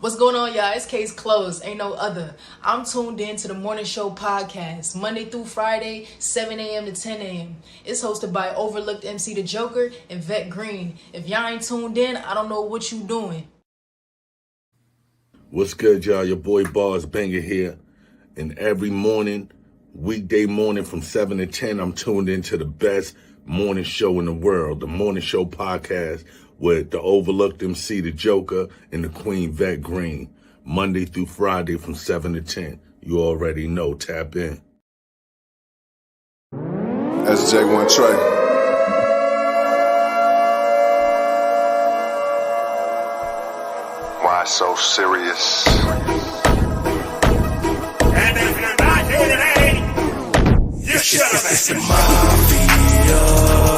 What's going on, y'all? It's Case Closed. Ain't no other. I'm tuned in to the Morning Show podcast, Monday through Friday, 7 a.m. to 10 a.m. It's hosted by Overlooked MC The Joker and Vet Green. If y'all ain't tuned in, I don't know what you doing. What's good, y'all? Your boy Bars Banger here. And every morning, weekday morning from 7 to 10, I'm tuned into the best morning show in the world, the Morning Show podcast with the Overlooked MC, The Joker, and the Queen Vet Green. Monday through Friday from 7 to 10. You already know. Tap in. That's J1 Trey. Why so serious? And if you're not here today, you should have It's a mafia.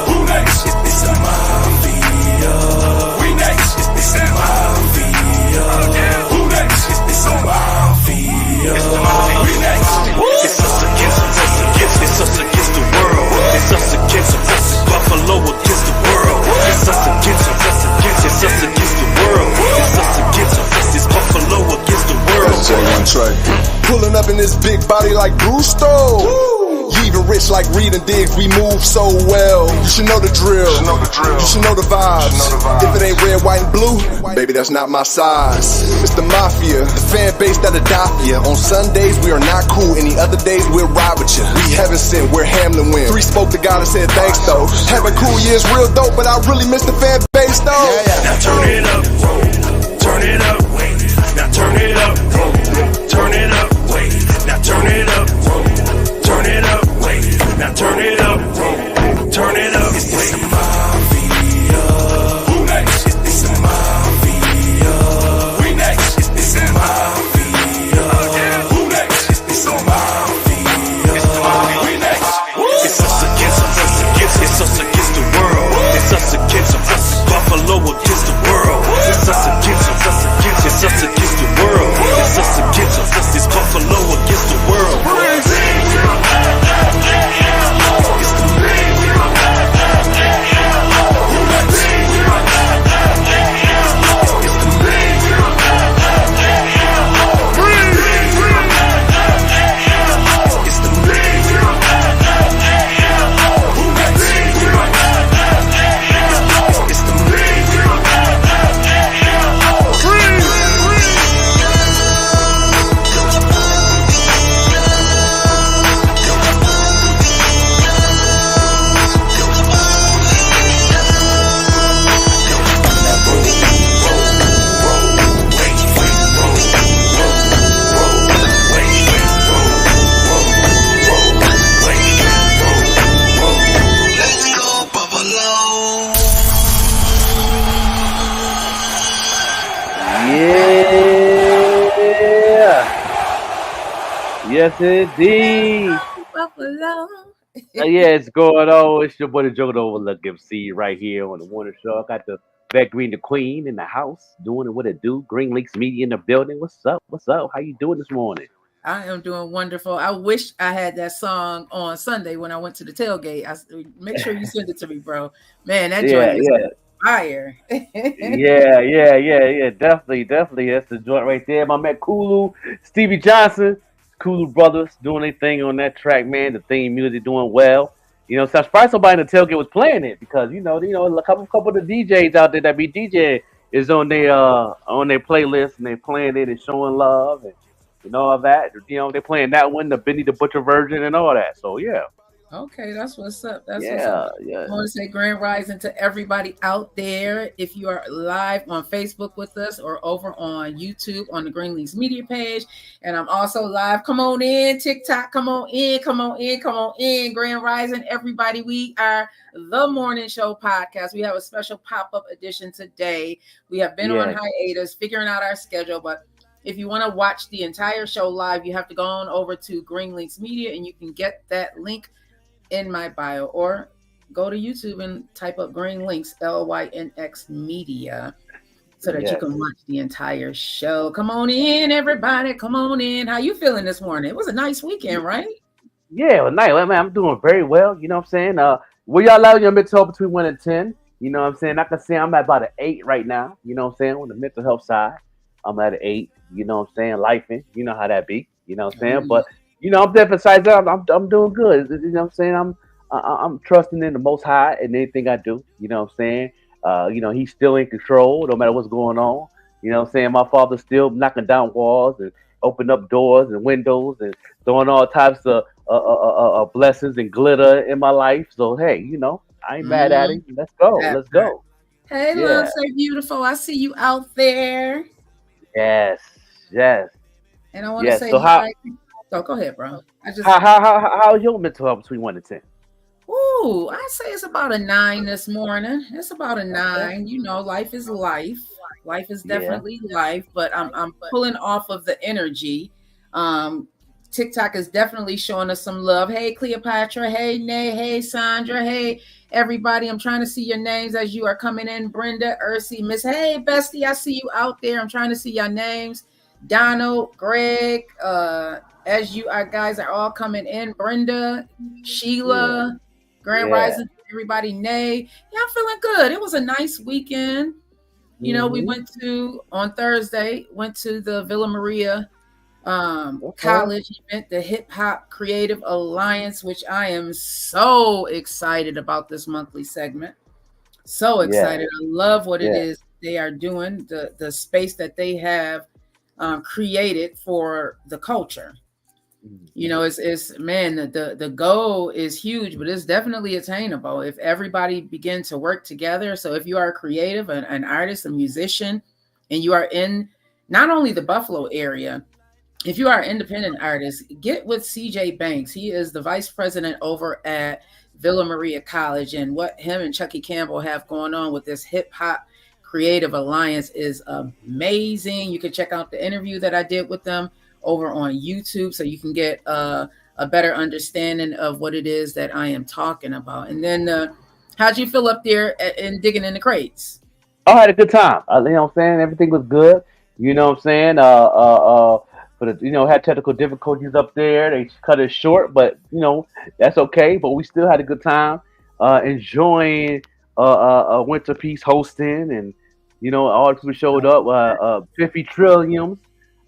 Who next? It's a mafia. We next. It's a mafia. Who next? It's a mafia. It's the mafia. We next. It's us against the world. It's us against Buffalo against the world. It's us against the world. It's us against it's Buffalo against the world. That's J1 Trey. Pulling up in this big body like Gusto. You even rich like Reed and Diggs, we move so well. You should know the drill. You should know the vibes. If it ain't red, white, and blue, baby, that's not my size. It's the mafia, the fan base that'll die for ya. On Sundays, we are not cool. Any other days, we'll ride with ya. We heaven sent, we're Hamlin win. 3 spoke to God and said thanks though. Having cool years real dope, but I really miss the fan base though. Now turn it up. Turn it up. Now turn it up. Turn it up. Now turn it up. Turn it up. Now turn it up. Turn it up. It's a mafia. Who next? It's a mafia. We next. It's a mafia. Who next? It's a mafia. It's the mafia. We next. It's us against the world. It's us against Buffalo against the world. It's us against the world. It's us against it's Buffalo against the world. Yes, indeed. Buffalo. Yeah, it's going on. It's your boy, the Joker, the Overlook MC, right here on the Warner Show. I got the Vet Green, the Queen, in the house, doing what it do. Green Links Media in the building. What's up? What's up? How you doing this morning? I am doing wonderful. I wish I had that song on Sunday when I went to the tailgate. Make sure you send it to me, bro. Man, that joint is fire. Yeah. Definitely. That's the joint right there. My man Kulu, Stevie Johnson. Kulu brothers doing their thing on that track, man. The theme music doing well. You know, so I'm surprised somebody in the tailgate was playing it because you know, a couple of the DJs out there that be DJ is on their playlist and they playing it and showing love and all that. You know, they're playing that one, the Benny the Butcher version and all that. So yeah. Okay, that's what's up. What's Yeah. I want to say grand rising to everybody out there. If you are live on Facebook with us or over on YouTube on the Green Links Media page, and I'm also live. Come on in, TikTok. Come on in. Grand rising, everybody. We are the Morning Show podcast. We have a special pop-up edition today. We have been on hiatus, figuring out our schedule, but if you want to watch the entire show live, you have to go on over to Green Links Media, and you can get that link in my bio, or go to YouTube and type up Green Links, LYNX Media, so that you can watch the entire show. Come on in, everybody. Come on in. How you feeling this morning? It was a nice weekend, right? Yeah, well, nice. Man, I'm doing very well. You know what I'm saying? Where y'all out in your mental health between 1 and 10? You know what I'm saying? I can say I'm at about an 8 right now. You know what I'm saying? On the mental health side. I'm at an 8. You know what I'm saying? Lifing. You know how that be. You know what I'm saying? But I'm definitely besides that, I'm doing good. You know what I'm saying? I'm trusting in the Most High in anything I do. You know what I'm saying? He's still in control no matter what's going on. You know what I'm saying? My father's still knocking down walls and opening up doors and windows and throwing all types of blessings and glitter in my life. So hey, I ain't mad at him. Let's go. That Let's part. go. Hey, love, Yeah. so beautiful. I see you out there. Yes. Yes. And I want to Yes. say So hi. Oh, go ahead, bro. how's your mental health between 1 and 10? Ooh, I say it's about a 9 this morning. It's about a Okay. 9. Life is life. Life is Yeah. definitely life, but I'm pulling off of the energy. Um, TikTok is definitely showing us some love. Hey, Cleopatra. Hey, Nay. Hey, Sandra. Hey, everybody. I'm trying to see your names as you are coming in. Brenda, Ursi, Miss. Hey, Bestie. I see you out there. I'm trying to see your names. Donald, Greg. As you guys are all coming in. Brenda, Yeah. Sheila. Grand Yeah. Rising, everybody. Nay. Yeah, I'm feeling good. It was a nice weekend. We Mm-hmm. went on Thursday, went to the Villa Maria Okay. college event, the Hip Hop Creative Alliance, which I am so excited about this monthly segment. So Yeah. excited. I love what it Yeah. is they are doing, the space that they have created for the culture. Mm-hmm. It's man, the goal is huge, but it's definitely attainable if everybody begin to work together. So if you are a creative, an artist, a musician, and you are in not only the Buffalo area, if you are an independent artist, get with CJ Banks. He is the vice president over at Villa Maria College, and what him and Chucky Campbell have going on with this hip hop creative alliance is amazing. You can check out the interview that I did with them over on YouTube, so you can get a better understanding of what it is that I am talking about. And then, how'd you feel up there in digging in the crates? I had a good time. You know what I'm saying? Everything was good. You know what I'm saying? But had technical difficulties up there. They cut it short, but that's okay. But we still had a good time. Enjoying Winter Peace hosting, and all the people showed up. 50 Trilliums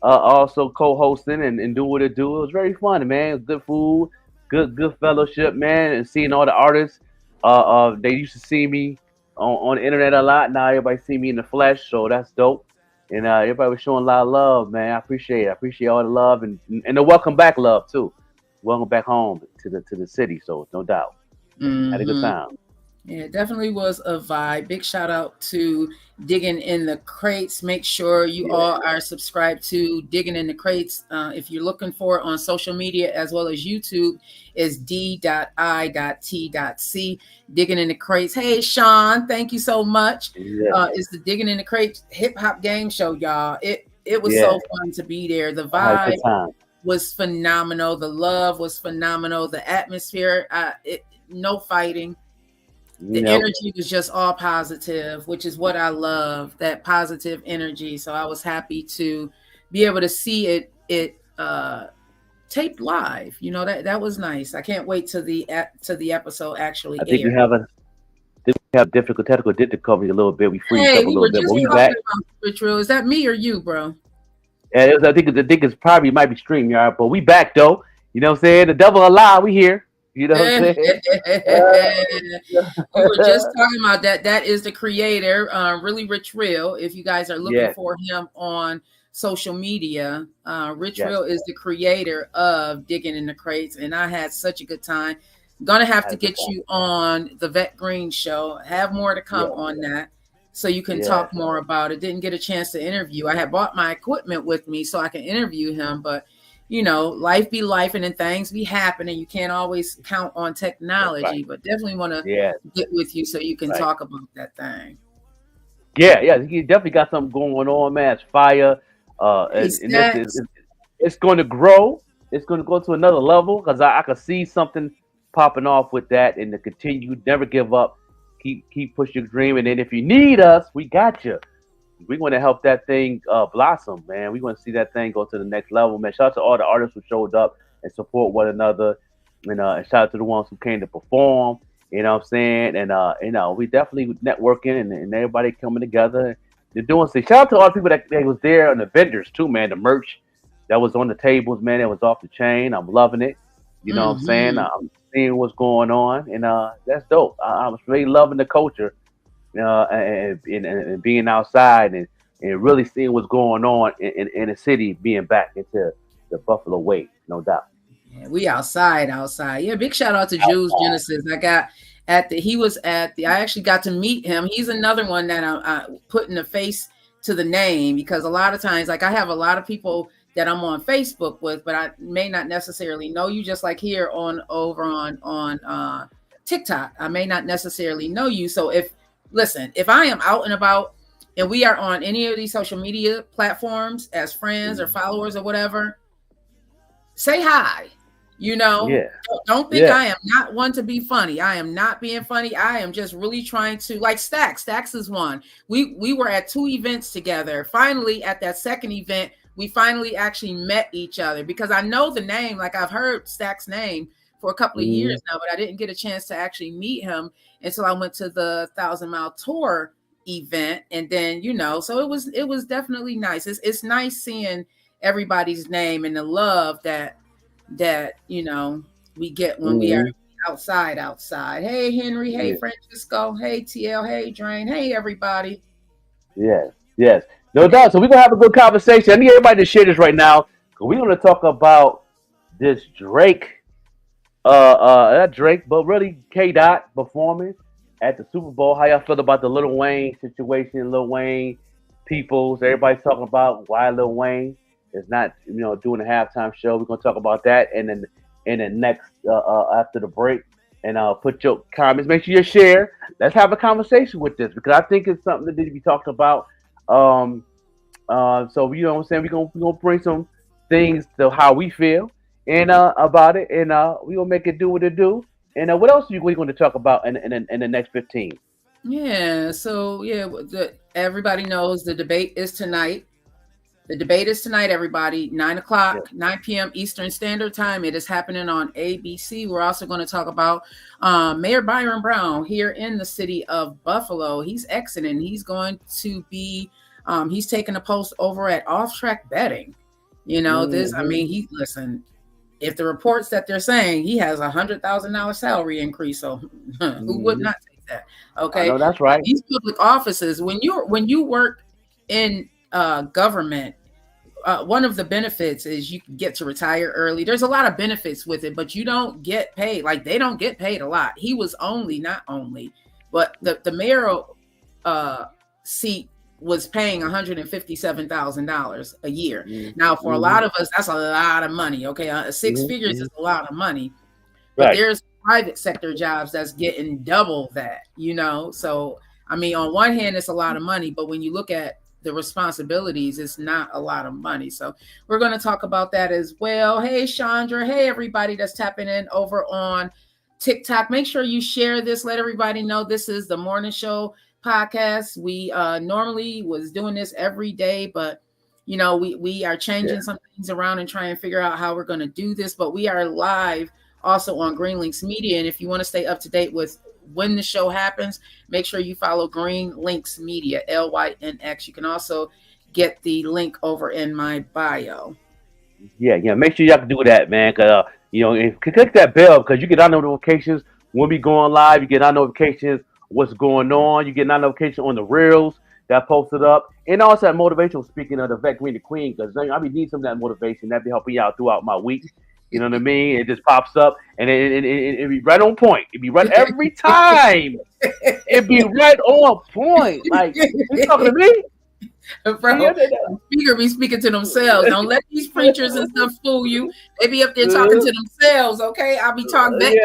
also co-hosting and doing what it do. It was very fun, man. Good food, good fellowship, man, and seeing all the artists. They used to see me on the internet a lot. Now everybody see me in the flesh, so that's dope. And everybody was showing a lot of love, man. I appreciate it. I appreciate all the love and the welcome back love too. Welcome back home to the city. So no doubt, had a good Mm-hmm. time. Yeah, it definitely was a vibe. Big shout out to Digging in the Crates. Make sure you Yeah, all are subscribed to Digging in the Crates. If you're looking for it on social media as well as YouTube, is D.I.T.C. Digging in the Crates. Hey, Sean, thank you so much. yeah, It's the Digging in the Crates hip hop game show, y'all. It was yeah. so fun to be there. The I had a good vibe time. was phenomenal. The love was phenomenal. The atmosphere, no fighting. The Nope. energy was just all positive, which is what I love, that positive energy. So I was happy to be able to see it taped live. That was nice. I can't wait till the episode actually I think we aired. have difficult technical difficulty a little bit. We freeze Hey, up a we little were bit, but just we talking back. about spiritual. Is that me or you, bro? And I think it's probably might be StreamYard, but we back though. You know what I'm saying? The devil alive, we here. You know what I'm We saying? were just talking about that. That is the creator, Really Rich Real. If you guys are looking Yes, for him on social media, Rich yes. Real is the creator of Digging in the Crates, and I had such a good time. Gonna have I had to a good get time. you on the Vet Green show. Have more to come Yes, on that, so you can yes. talk more about it. Didn't get a chance to interview. I had bought my equipment with me so I can interview him, but life be life and then things be happening. You can't always count on That's right. technology, but definitely want to Yeah, get with you so you can right. talk about that thing. Yeah, yeah. He definitely got something going on, man. It's fire. Hey, And this is Stats. it's going to grow. It's going to go to another level because I can see something popping off with that, and to continue, never give up, keep pushing your dream, and then if you need us, we got you. We want to help that thing blossom, man. We want to see that thing go to the next level, man. Shout out to all the artists who showed up and support one another, and shout out to the ones who came to perform. You know what I'm saying? And we definitely networking and everybody coming together. They're doing things. Shout out to all the people that was there and the vendors too, man. The merch that was on the tables, man, it was off the chain. I'm loving it. You know what I'm saying? I'm seeing what's going on, and that's dope. I'm really loving the culture, and being outside and really seeing what's going on in the city, being back into the Buffalo way, no doubt. Yeah, we outside. Yeah, big shout out to Jules Genesis. I actually got to meet him. He's another one that I'm putting a face to the name, because a lot of times, like, I have a lot of people that I'm on Facebook with, but I may not necessarily know you, just like here over on TikTok. I may not necessarily know you. So if I am out and about and we are on any of these social media platforms as friends or followers or whatever, say hi. Don't think I am not one to be funny. I am not being funny. I am just really trying to, like, Stacks is one. We were at 2 events together. Finally, at that second event, we finally actually met each other, because I know the name. Like, I've heard Stacks' name for a couple of years now, but I didn't get a chance to actually meet him until I went to the 1,000 Mile Tour event. And then, so it was definitely nice. It's nice seeing everybody's name and the love that we get when we are outside. Hey, Henry. Hey, Francisco. Hey, TL. Hey, Drain. Hey, everybody. Yes. No doubt. So we're going to have a good conversation. I need everybody to share this right now, because we're going to talk about this Drake, not Drake, but really K-Dot performance at the Super Bowl. How y'all feel about the Lil Wayne situation, Lil Wayne peoples? Everybody's talking about why Lil Wayne is not, doing a halftime show. We're going to talk about that. And then in the next, after the break, and put your comments. Make sure you share. Let's have a conversation with this, because I think it's something that needs to be talked about. So you know what I'm saying, we're gonna bring some things to how we feel and about it, and we're gonna make it do what it do. And what else are we going to talk about in the next 15? Yeah, so everybody knows the debate is tonight. The debate is tonight, everybody, 9 o'clock, 9 p.m. Eastern Standard Time. It is happening on ABC. We're also going to talk about Mayor Byron Brown here in the city of Buffalo. He's exiting. He's going to be, he's taking a post over at Off Track Betting. Listen, if the reports that they're saying, he has $100,000 salary increase, so who would not take that? Okay, no, that's right. These public offices, when you work in government, one of the benefits is you can get to retire early. There's a lot of benefits with it, but you don't get paid. Like, they don't get paid a lot. He was but the mayoral seat was paying $157,000 a year. Now, for a lot of us, that's a lot of money. Okay, 6 figures is a lot of money. But there's private sector jobs that's getting double that. So I mean, on one hand, it's a lot of money, but when you look at the responsibilities, it's not a lot of money. So we're going to talk about that as well. Hey, Chandra. Hey, everybody that's tapping in over on TikTok. Make sure you share this. Let everybody know this is the Morning Show podcast. We normally was doing this every day, but we are changing some things around and trying to figure out how we're going to do this. But we are live also on Green Links Media. And if you want to stay up to date with when the show happens, make sure you follow Green Links Media, LYNX. You can also get the link over in my bio. Yeah. Make sure y'all can do that, man. Cause click that bell, because you get our notifications when we going live. You get our notifications what's going on. You get our notification on the reels that posted up, and also that motivational. Speaking of the Vet Green the Queen, because I be needing some of that motivation. That be helping you out throughout my week. You know what I mean? It just pops up, and it be right on point. It be right every time. It be right on point. Like, you talking to me? Bro, speaker be speaking to themselves. Don't let these preachers and stuff fool you. They be up there talking to themselves. Okay, I'll be talking back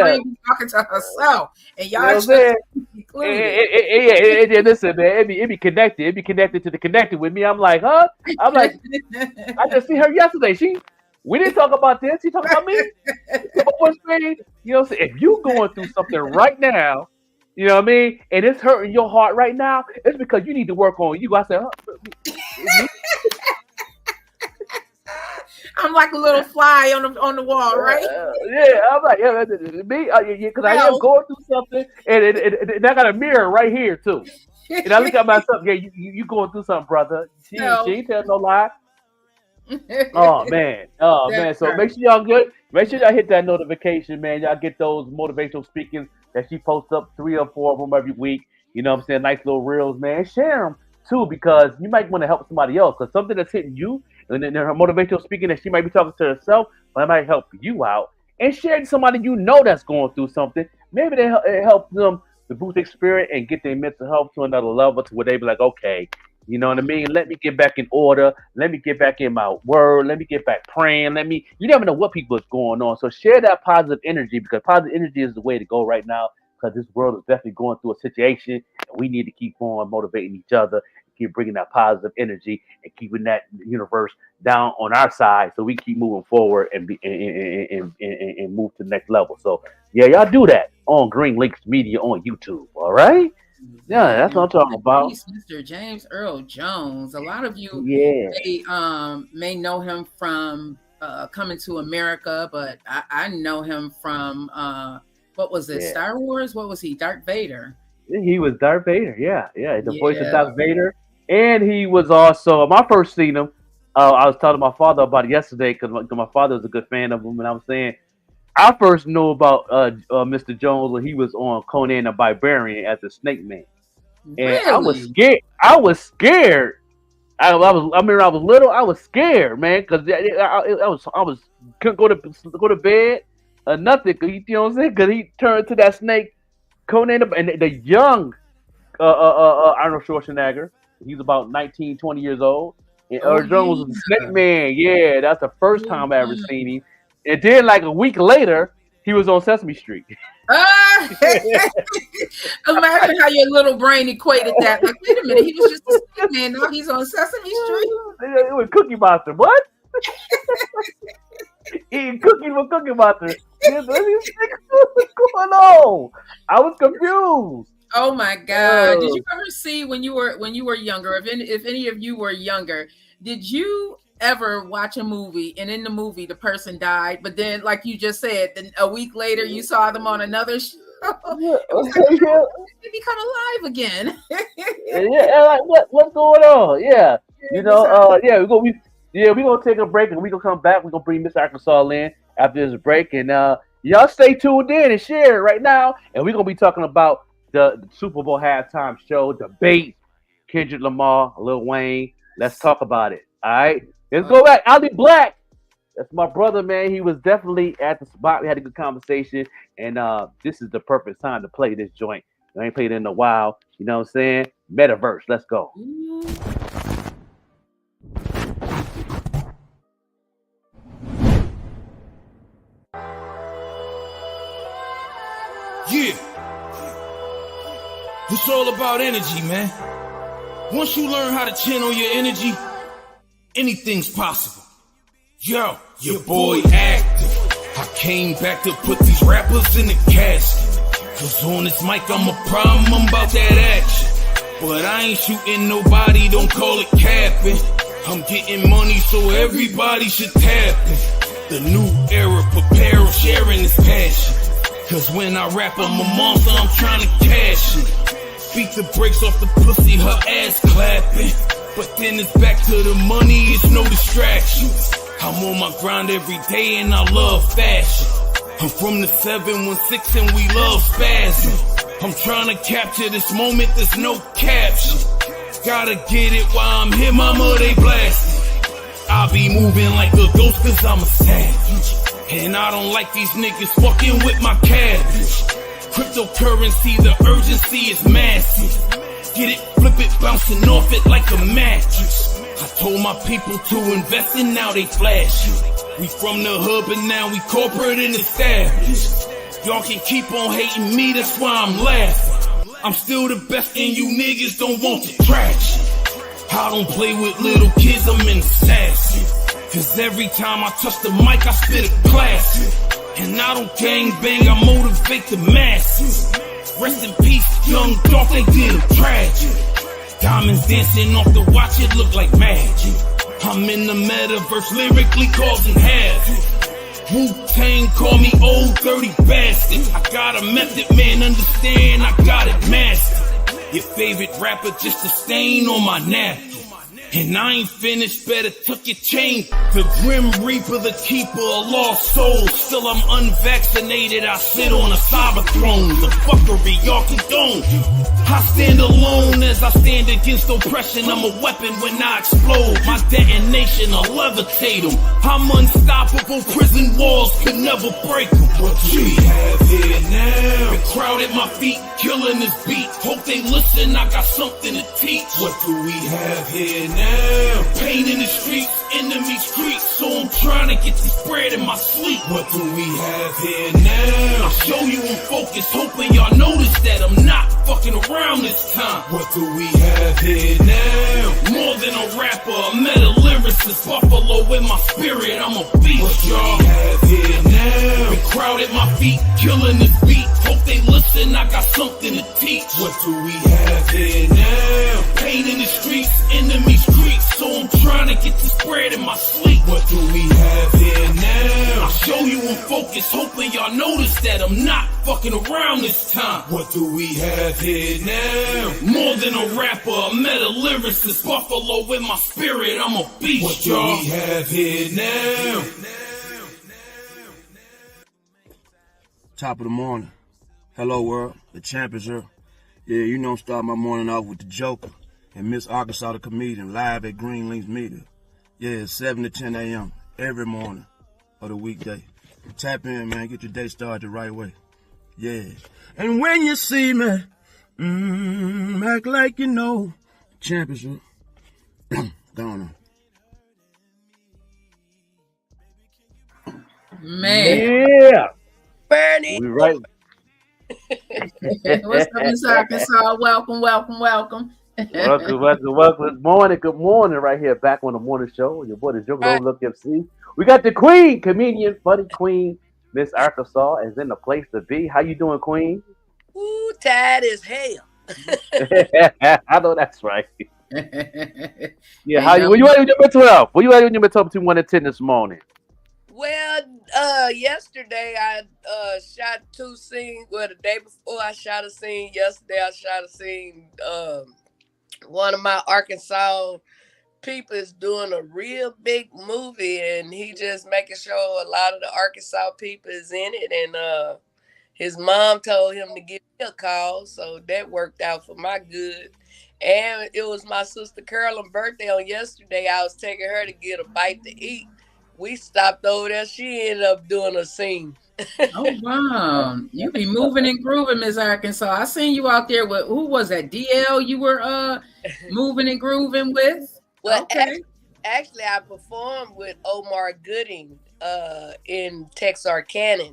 talking to herself, and y'all should be included. Listen, man, it be connected. It be connected to the connected with me. I'm like, huh? I'm like, I just see her yesterday. We didn't talk about this. She talking about me. If you going through something right now, you know what I mean, and it's hurting your heart right now, it's because you need to work on you. I said, I'm like a little fly on the wall, right? I'm like, me, because I am going through something, and I got a mirror right here too. And I look at myself, yeah, you going through something, brother. She ain't tell no lie. Oh man. So make sure y'all hit that notification, man. Y'all get those motivational speakings that she posts up 3 or 4 of them every week. You know what I'm saying? Nice little reels, man. Share them too, because you might want to help somebody else. Because something that's hitting you, and then her motivational speaking that she might be talking to herself, but it might help you out. And share to somebody you know that's going through something. Maybe it helps them to boost their spirit and get their mental health to another level, to where they be like, okay, you know what I mean? Let me get back in order. Let me get back in my word. Let me get back praying. You never know what people is going on. So share that positive energy, because positive energy is the way to go right now, because this world is definitely going through a situation, and we need to keep on motivating each other, keep bringing that positive energy and keeping that universe down on our side, so we keep moving forward and move to the next level. So yeah, y'all do that on Green Links Media on YouTube. All right. Yeah, that's what I'm talking about. Mr. James Earl Jones. A lot of you may know him from Coming to America, but I know him from what was it? Star Wars? What was he? Darth Vader. He was Darth Vader. Yeah. The voice of Darth Vader. And he was also, my first seen him, I was telling my father about it yesterday, because my father was a good fan of him, and I was saying, I first knew about Mr. Jones when he was on Conan the Barbarian as the Snake Man. And really? I was scared. I remember I was little. I was scared, man, because I was couldn't go to bed or nothing. You know what I'm saying? Because he turned to that snake, Conan, and the young Arnold Schwarzenegger. He was about 19, 20 years old. And Earl Jones was the Snake Man. Yeah, that's the first time I ever seen him. And then, like a week later, he was on Sesame Street. Imagine how your little brain equated that. Like, wait a minute, he was just a Snake Man. Now he's on Sesame Street. It was Cookie Monster. What? Eating cookies with Cookie Monster. What's going on? I was confused. Oh my God! Did you ever see when you were younger? If any of you were younger, did you ever watch a movie and in the movie the person died, but then, like you just said, then a week later you saw them on another show? They become alive again. Like what's going on? Yeah, we're gonna take a break and we're gonna come back. We're gonna bring Miss Arkansas in after this break, and y'all stay tuned in and share it right now. And we're gonna be talking about the Super Bowl halftime show debate. Kendrick Lamar, Lil Wayne. Let's talk about it. All right, let's go back. Ali Black, that's my brother, man. He was definitely at the spot. We had a good conversation, and this is the perfect time to play this joint. I ain't played it in a while. You know what I'm saying? Metaverse. Let's go. Yeah. It's all about energy, man. Once you learn how to channel your energy, anything's possible. Yo, your boy active. I came back to put these rappers in the casket. Cause on this mic I'm a problem, I'm about that action. But I ain't shooting nobody, don't call it capping. I'm getting money so everybody should tap it. The new era, prepare, sharing this passion. Cause when I rap, I'm a monster, I'm trying to cash it. Beat the brakes off the pussy, her ass clapping. But then it's back to the money, it's no distraction. I'm on my grind every day and I love fashion. I'm from the 716 and we love spazzing. I'm trying to capture this moment, there's no caption. Gotta get it while I'm here, mama, they blasting. I be moving like a ghost cause I'm a savage. And I don't like these niggas fucking with my cabbage. Cryptocurrency, the urgency is massive. Get it, flip it, bouncing off it like a mattress. I told my people to invest and now they flashing. We from the hood but now we corporate and established. Y'all can keep on hating me, that's why I'm laughing. I'm still the best and you niggas don't want the traction. I don't play with little kids, I'm an assassin. Cause every time I touch the mic, I spit a classic. And I don't gang bang, I motivate the masses. Rest in peace, young dog, they did a tragic. Diamonds dancing off the watch, it look like magic. I'm in the metaverse, lyrically causing havoc. Wu-Tang call me old dirty bastard. I got a method, man, understand, I got it mastered. Your favorite rapper just a stain on my napkin. And I ain't finished, better tuck your chain. The Grim Reaper, the keeper of lost souls. Still I'm unvaccinated, I sit on a cyber throne. The fuckery y'all condone. I stand alone as I stand against oppression. I'm a weapon when I explode. My detonation will levitate them. I'm unstoppable, prison walls could never break them. What do we have here now? The crowd at my feet, killing this beat. Hope they listen, I got something to teach. What do we have here now? Pain in the streets, enemy streets. So I'm trying to get this bread in my sleep. What do we have here now? I'll show you in focus, hoping y'all notice that I'm not fucking around this time. What do we have here now? More than a rapper, a meta lyricist. Buffalo in my spirit, I'm a beast, what y'all. What do we have here now? The crowd at my feet, killing this beat. Hope they listen, I got something to teach. What do we have here now? Pain in the streets, enemy streets. So I'm trying to get this bread in my sleep. What do we have here now? I'll show you in focus, hoping y'all notice that I'm not fucking around this time. What do we have here now? More than a rapper, a meta lyricist. Buffalo in my spirit, I'm a beast, what y'all. What do we have here now? Top of the morning. Hello, world. The champ is here. Yeah, you know, start my morning off with the Joker and Miss Arkansas the comedian live at Green Links Media. Yeah, 7 to 10 a.m. every morning of the weekday. Tap in, man. Get your day started the right way. Yeah. And when you see me, act like you know. Champ is here. Go on. Man. Yeah. Bernie. We right. What's up, Miss Arkansas? Welcome. Welcome. Good morning, right here, back on the morning show. Your boy, the Joker Overlook MC. We got the queen, comedian, funny queen, Miss Arkansas, is in the place to be. How you doing, queen? Ooh, tired as hell. I know that's right. Yeah, how you? Were you at your number 12? Were you at your number 12 between 1 and 10 this morning? Well, yesterday I shot 2 scenes. Well, the day before I shot a scene. Yesterday I shot a scene. One of my Arkansas people is doing a real big movie, and he just making sure a lot of the Arkansas people is in it. And his mom told him to give me a call, so that worked out for my good. And it was my sister Carolyn's birthday on yesterday. I was taking her to get a bite to eat. We stopped over there. She ended up doing a scene. Oh, wow. You be moving and grooving, Miss Arkansas. I seen you out there with, who was that, DL you were moving and grooving with? Well, okay. actually, I performed with Omar Gooding in Texarkana.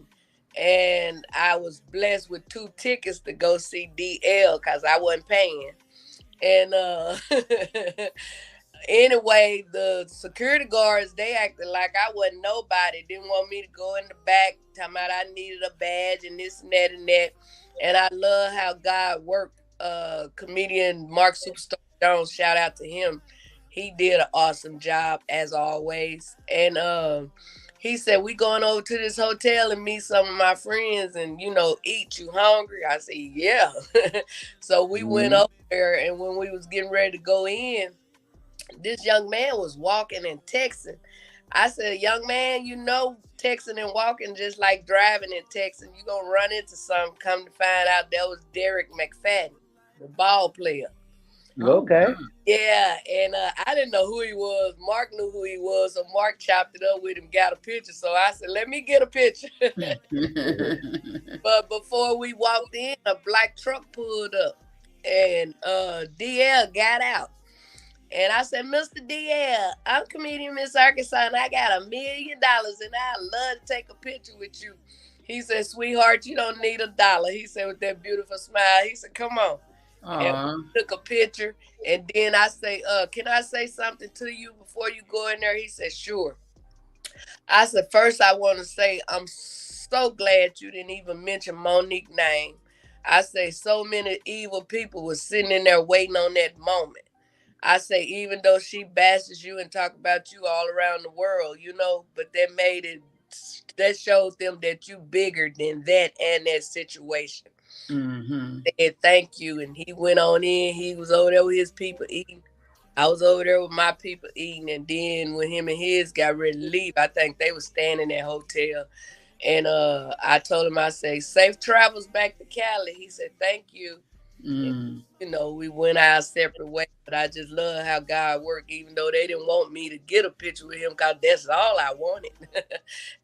And I was blessed with 2 tickets to go see DL because I wasn't paying. And anyway, the security guards, they acted like I wasn't nobody. Didn't want me to go in the back, talking about I needed a badge and this and that and that. And I love how God worked. Comedian Mark Superstar Jones, shout out to him. He did an awesome job as always. And he said, we going over to this hotel and meet some of my friends and, eat. You hungry? I said, yeah. So we went over there, and when we was getting ready to go in, this young man was walking and texting. I said, young man, texting and walking just like driving and texting. You're going to run into something. Come to find out that was Derek McFadden, the ball player. Okay. Yeah, and I didn't know who he was. Mark knew who he was, so Mark chopped it up with him, got a picture. So I said, let me get a picture. But before we walked in, a black truck pulled up, and DL got out. And I said, Mr. DL, I'm comedian Miss Arkansas, and I got $1 million, and I'd love to take a picture with you. He said, sweetheart, you don't need $1. He said with that beautiful smile, he said, come on. And we took a picture, and then I say, can I say something to you before you go in there? He said, sure. I said, first I want to say I'm so glad you didn't even mention Monique's name. I say so many evil people were sitting in there waiting on that moment. I say, even though she bashes you and talk about you all around the world, but that showed them that you bigger than that and that situation. Said thank you, and he went on in. He was over there with his people eating. I was over there with my people eating, and then when him and his got ready to leave, I think they was staying in that hotel. And I told him, I say, safe travels back to Cali. He said, thank you. And, you know, we went our separate ways, but I just love how God worked, even though they didn't want me to get a picture with him because that's all I wanted.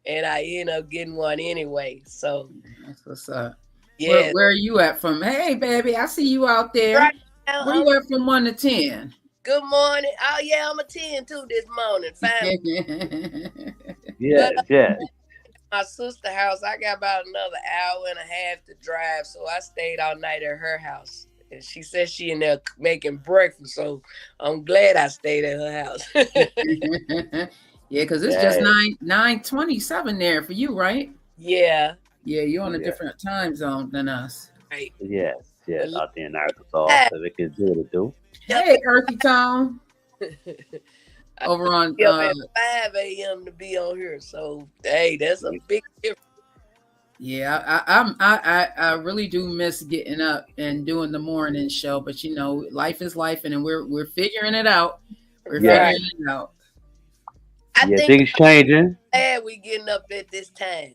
And I ended up getting one anyway. So that's what's up. Yeah. Where are you at from? Hey, baby, I see you out there. Right now, where you at from 1 to 10? Good morning. Oh, yeah, I'm a 10 too this morning. Fine. Yeah. My sister's house, I got about another hour and a half to drive, so I stayed all night at her house. And she said she in there making breakfast, so I'm glad I stayed at her house. Yeah, because it's just 9:27 there for you, right? Yeah. Yeah, you're on a different time zone than us. Right. Yes, out there in Arkansas, so they can do what it do. Hey, Earthy Tone. Over on at 5 a.m. to be on here, so hey, that's a big difference. Yeah, I really do miss getting up and doing the morning show, but you know, life is life, and we're figuring it out. We're figuring it out. I think things changing. Glad we getting up at this time.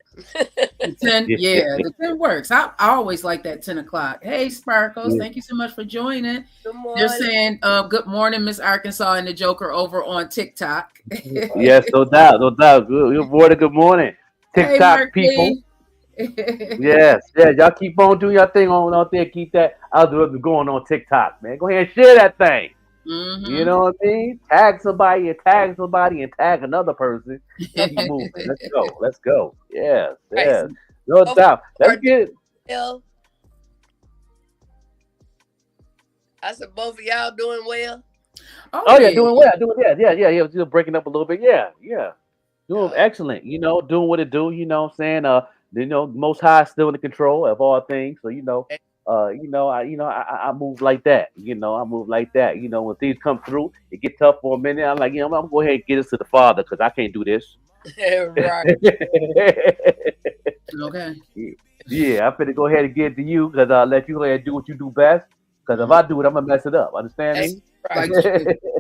The 10 works. I always like that 10 o'clock. Hey, Sparkles, thank you so much for joining. Good morning. They're saying, good morning, Miss Arkansas and the Joker over on TikTok. Yes, no doubt. Good morning, TikTok people. Yes, y'all keep on doing your thing on out there. Keep that algorithm going on TikTok, man. Go ahead and share that thing. You know what I mean? Tag somebody and tag another person. Keep moving. Let's go. Yes. No doubt. Let's get it. I said both of y'all doing well. Oh yeah, doing well. Yeah. Still breaking up a little bit. Yeah. Doing excellent. You know, doing what it do. You know what I'm saying? Most High still in the control of all things. So I move like that. I move like that. When things come through, it get tough for a minute. I'm like, I'm gonna go ahead and get us to the Father because I can't do this. Right. Okay. Yeah, I'm finna go ahead and get it to you because I'll let you go ahead and do what you do best. Because if I do it, I'm gonna mess it up. Understand me? Like,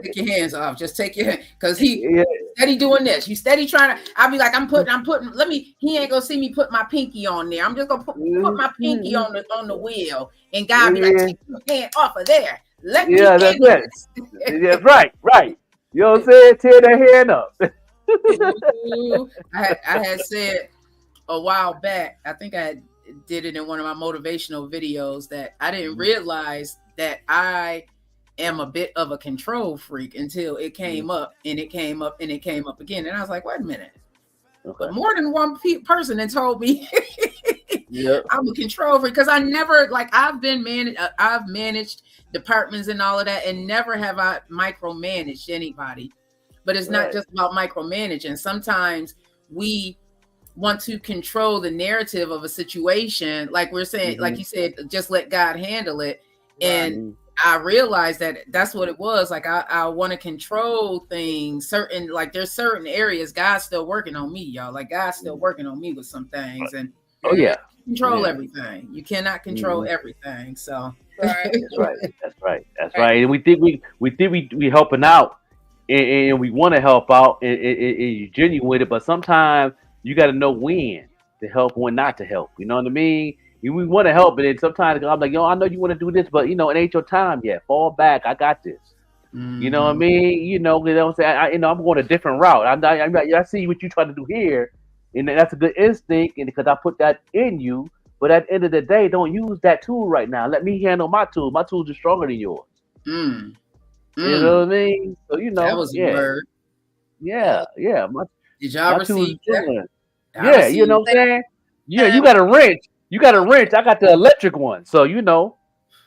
take your hands off. Just take your hand, because he steady doing this. You steady trying to. I'll be like, I'm putting. He ain't gonna see me put my pinky on there. I'm just gonna put my pinky on the wheel, and God be like, take your hand off of there. Let me. That's it. Yeah, right. You know what I'm saying? Tear that hand up. I had said a while back. I think I did it in one of my motivational videos that I didn't realize that I am a bit of a control freak until it came up and it came up and it came up again. And I was like, wait a minute. Okay. But more than one person had told me I'm a control freak because I never, I've managed departments and all of that, and never have I micromanaged anybody. But it's not just about micromanaging. Sometimes we want to control the narrative of a situation. Like we're saying, like you said, just let God handle it. And I realized that that's what it was. Like I want to control things. There's certain areas God's still working on me, y'all. Like God's still working on me with some things. And control everything. You cannot control everything. So That's right. And we think we helping out, and we want to help out, and you're genuine with it. But sometimes you got to know when to help, when not to help. You know what I mean? We want to help, but then sometimes I'm like, I know you want to do this, but it ain't your time yet. Fall back. I got this. You know what I mean? I'm going a different route. I see what you're trying to do here, and that's a good instinct, and because I put that in you. But at the end of the day, don't use that tool right now. Let me handle my tool. My tools are stronger than yours. You know what I mean? So that was a word. Yeah. Did y'all receive that? Yeah, you know what I'm saying? Yeah, you got a wrench. I got the electric one. So you know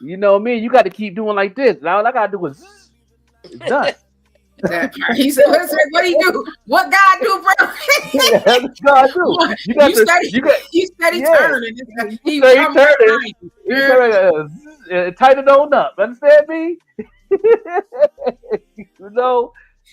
what I mean? You got to keep doing like this. Now all I gotta do is it's done. He said, what do you do? What God do, bro? That's God do. You steady turning. You steady turning. Tighten it on up. Understand me?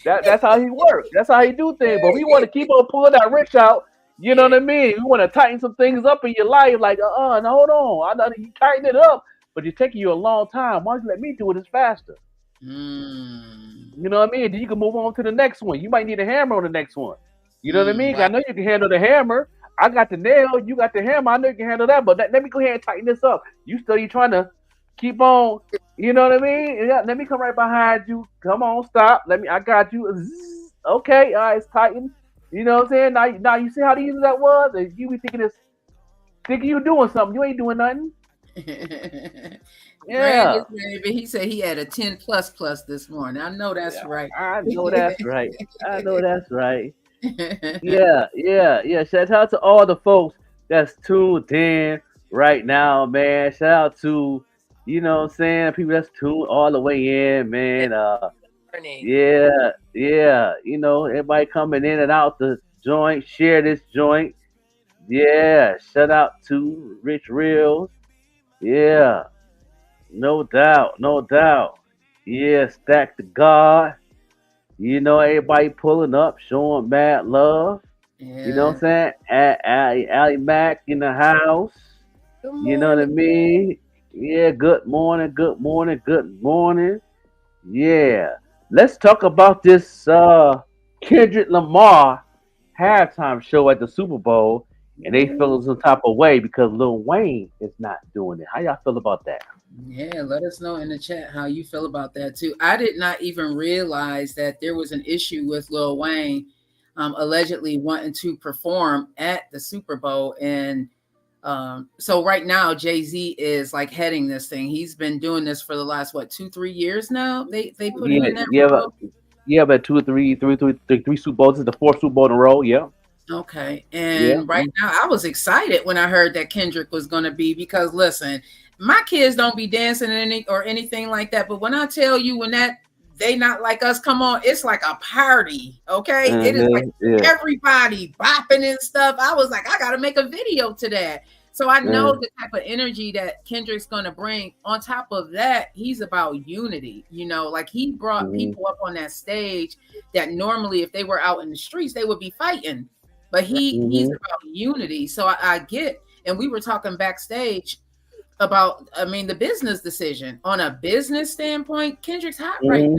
That's how he works. That's how he do things. But we want to keep on pulling that wrench out. You know what I mean? You want to tighten some things up in your life, like, no, hold on. I know you tighten it up, but it's taking you a long time. Why don't you let me do it as faster? You know what I mean? Then you can move on to the next one. You might need a hammer on the next one. You know what I mean? Wow. I know you can handle the hammer. I got the nail. You got the hammer. I know you can handle that. But let me go ahead and tighten this up. You trying to keep on. You know what I mean? Yeah, let me come right behind you. Come on, stop. I got you. Zzz. Okay, all right, it's tightened. You know what I'm saying? Now you see how easy that was? And you be thinking you doing something. You ain't doing nothing. Grandis, Yeah. baby. He said he had a 10 plus this morning. I know that's right. I know that's right. I know that's right. Yeah. Shout out to all the folks that's tuned in right now, man. Shout out to, you know what I'm saying, people that's tuned all the way in, man. Morning. Yeah. You know, everybody coming in and out the joint, share this joint. Yeah. Shout out to Rich Reels. Yeah. No doubt. No doubt. Yeah. Stack the God. You know, everybody pulling up, showing mad love. You know what Yeah. I'm saying? Ali Mac in the house. Good You know what I morning. mean? Yeah, good morning, good morning, good morning. Yeah. Let's talk about this Kendrick Lamar halftime show at the Super Bowl, and they feel some type of way because Lil Wayne is not doing it. How y'all feel about that? Yeah, let us know in the chat how you feel about that too. I did not even realize that there was an issue with Lil Wayne allegedly wanting to perform at the Super Bowl. And so right now, Jay-Z is like heading this thing. He's been doing this for the last, 2-3 years now. They put him Yeah, in that yeah, role. but three Super Bowls. This is the fourth Super Bowl in a row. Yeah, Okay. yeah. And right now, I was excited when I heard that Kendrick was going to be, because listen, my kids don't be dancing or anything like that. But when I tell you, when that They Not Like Us come on, it's like a party. Okay. It is like Yeah. everybody bopping and stuff. I was like, I got to make a video to that. So I know Uh, the type of energy that Kendrick's going to bring. On top of that, he's about unity. Like he brought mhm, people up on that stage that normally, if they were out in the streets, they would be fighting. But he's mhm, about unity. So I get, and we were talking backstage about, the business decision. On a business standpoint, Kendrick's hot right mhm.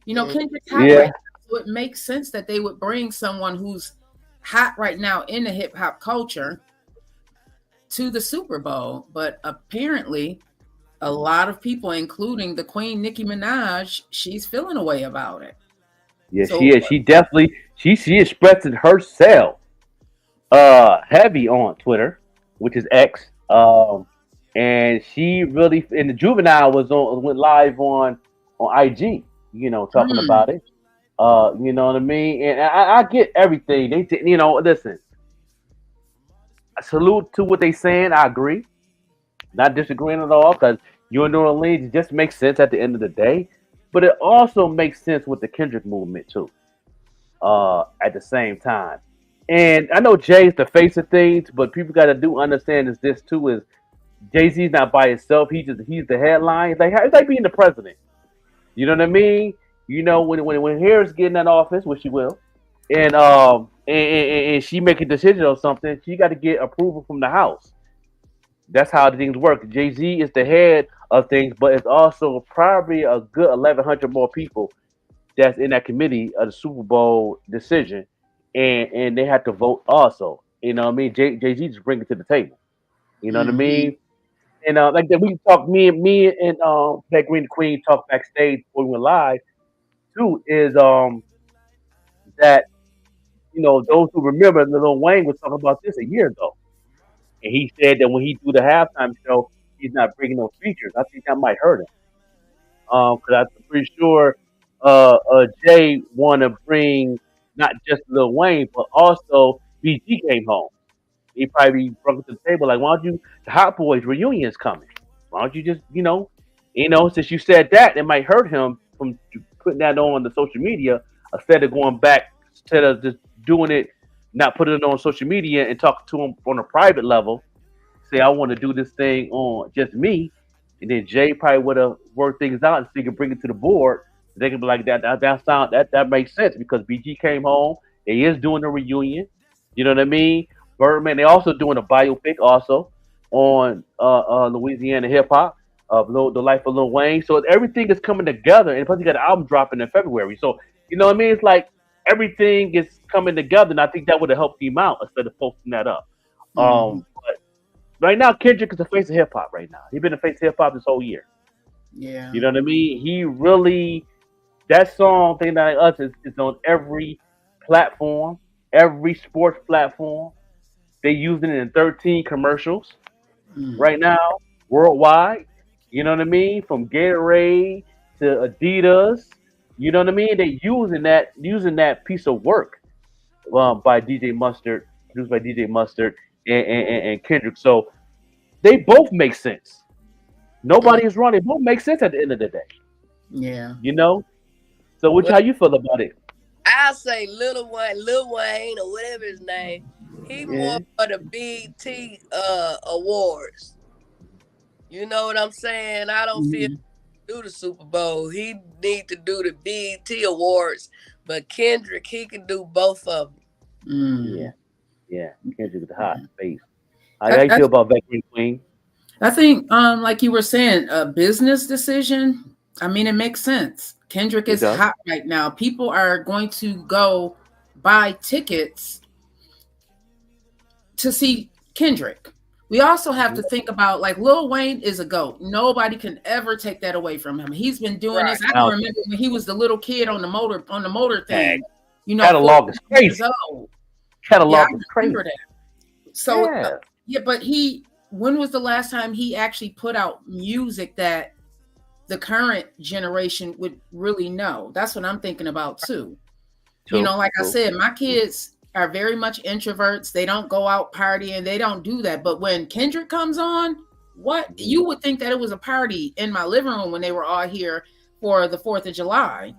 now. Kendrick's hot right Yeah. now. So it makes sense that they would bring someone who's hot right now in the hip hop culture to the Super Bowl. But apparently, a lot of people, including the Queen Nicki Minaj, she's feeling a way about it. Yeah, she So is. She definitely she expressed herself heavy on Twitter, which is X. And she really, and the Juvenile went live on IG, talking mm, about it. You know what I mean? And I get everything. Listen, salute to what they saying. I agree. Not disagreeing at all, because you and New Orleans, it just makes sense at the end of the day. But it also makes sense with the Kendrick movement too. At the same time, and I know Jay's the face of things, but people got to do understand is this too is Jay-Z's not by himself. He's the headline. It's like being the president. You know what I mean? When Harris get in that office, which she will, and she make a decision on something, she got to get approval from the House. That's how things work. Jay Z is the head of things, but it's also probably a good 1,100 more people that's in that committee of the Super Bowl decision, and they have to vote also. You know what I mean? Jay Z just bring it to the table. You know what I mhm, mean? And like that, we talked. Me and Pat Green the Queen talked backstage before we went live too. Is that those who remember Lil Wayne was talking about this a year ago. And he said that when he do the halftime show, he's not bringing no features. I think that might hurt him. Because I'm pretty sure Jay want to bring not just Lil Wayne, but also BG came home. He probably brought it to the table like, why don't you? The Hot Boys reunion's coming. Why don't you just since you said that, it might hurt him from putting that on the social media instead of going back instead of just doing it, not putting it on social media and talking to him on a private level say I want to do this thing on just me, and then Jay probably would have worked things out and so he could bring it to the board. They could be like that. That makes sense because BG came home. He is doing a reunion. You know what I mean? Birdman. They also doing a biopic also on Louisiana hip hop of the life of Lil Wayne. So everything is coming together, and plus he got an album dropping in February. So you know what I mean? It's like everything is coming together, and I think that would have helped him out instead of posting that up. But right now, Kendrick is the face of hip hop. Right now, he's been the face of hip hop this whole year. Yeah. You know what I mean? He really that song "Thing Like Us" is on every platform, every sports platform. They using it in 13 commercials right now worldwide. You know what I mean? From Gatorade to Adidas. You know what I mean? They using that piece of work by DJ Mustard, produced by DJ Mustard and Kendrick. So they both make sense. Nobody is wrong. They both make sense at the end of the day. Yeah. You know? So how you feel about it? I'll say Lil Wayne, or whatever his name. He more for the BET awards. You know what I'm saying? I don't feel do the Super Bowl. He need to do the BET awards, but Kendrick, he can do both of them. Yeah. Kendrick with the hot face. How you feel about Veteran Queen? I think, like you were saying, a business decision. I mean, it makes sense. Kendrick is hot right now. People are going to go buy tickets to see Kendrick. We also have to think about, like, Lil Wayne is a GOAT. Nobody can ever take that away from him. He's been doing this. I can remember when he was the little kid on the motor thing. You know, catalog is crazy. Catalog is crazy. That. So but when was the last time he actually put out music that the current generation would really know? That's what I'm thinking about too. You know, like I said, my kids are very much introverts. They don't go out partying. They don't do that. But when Kendrick comes on, you would think that it was a party in my living room when they were all here for the 4th of July.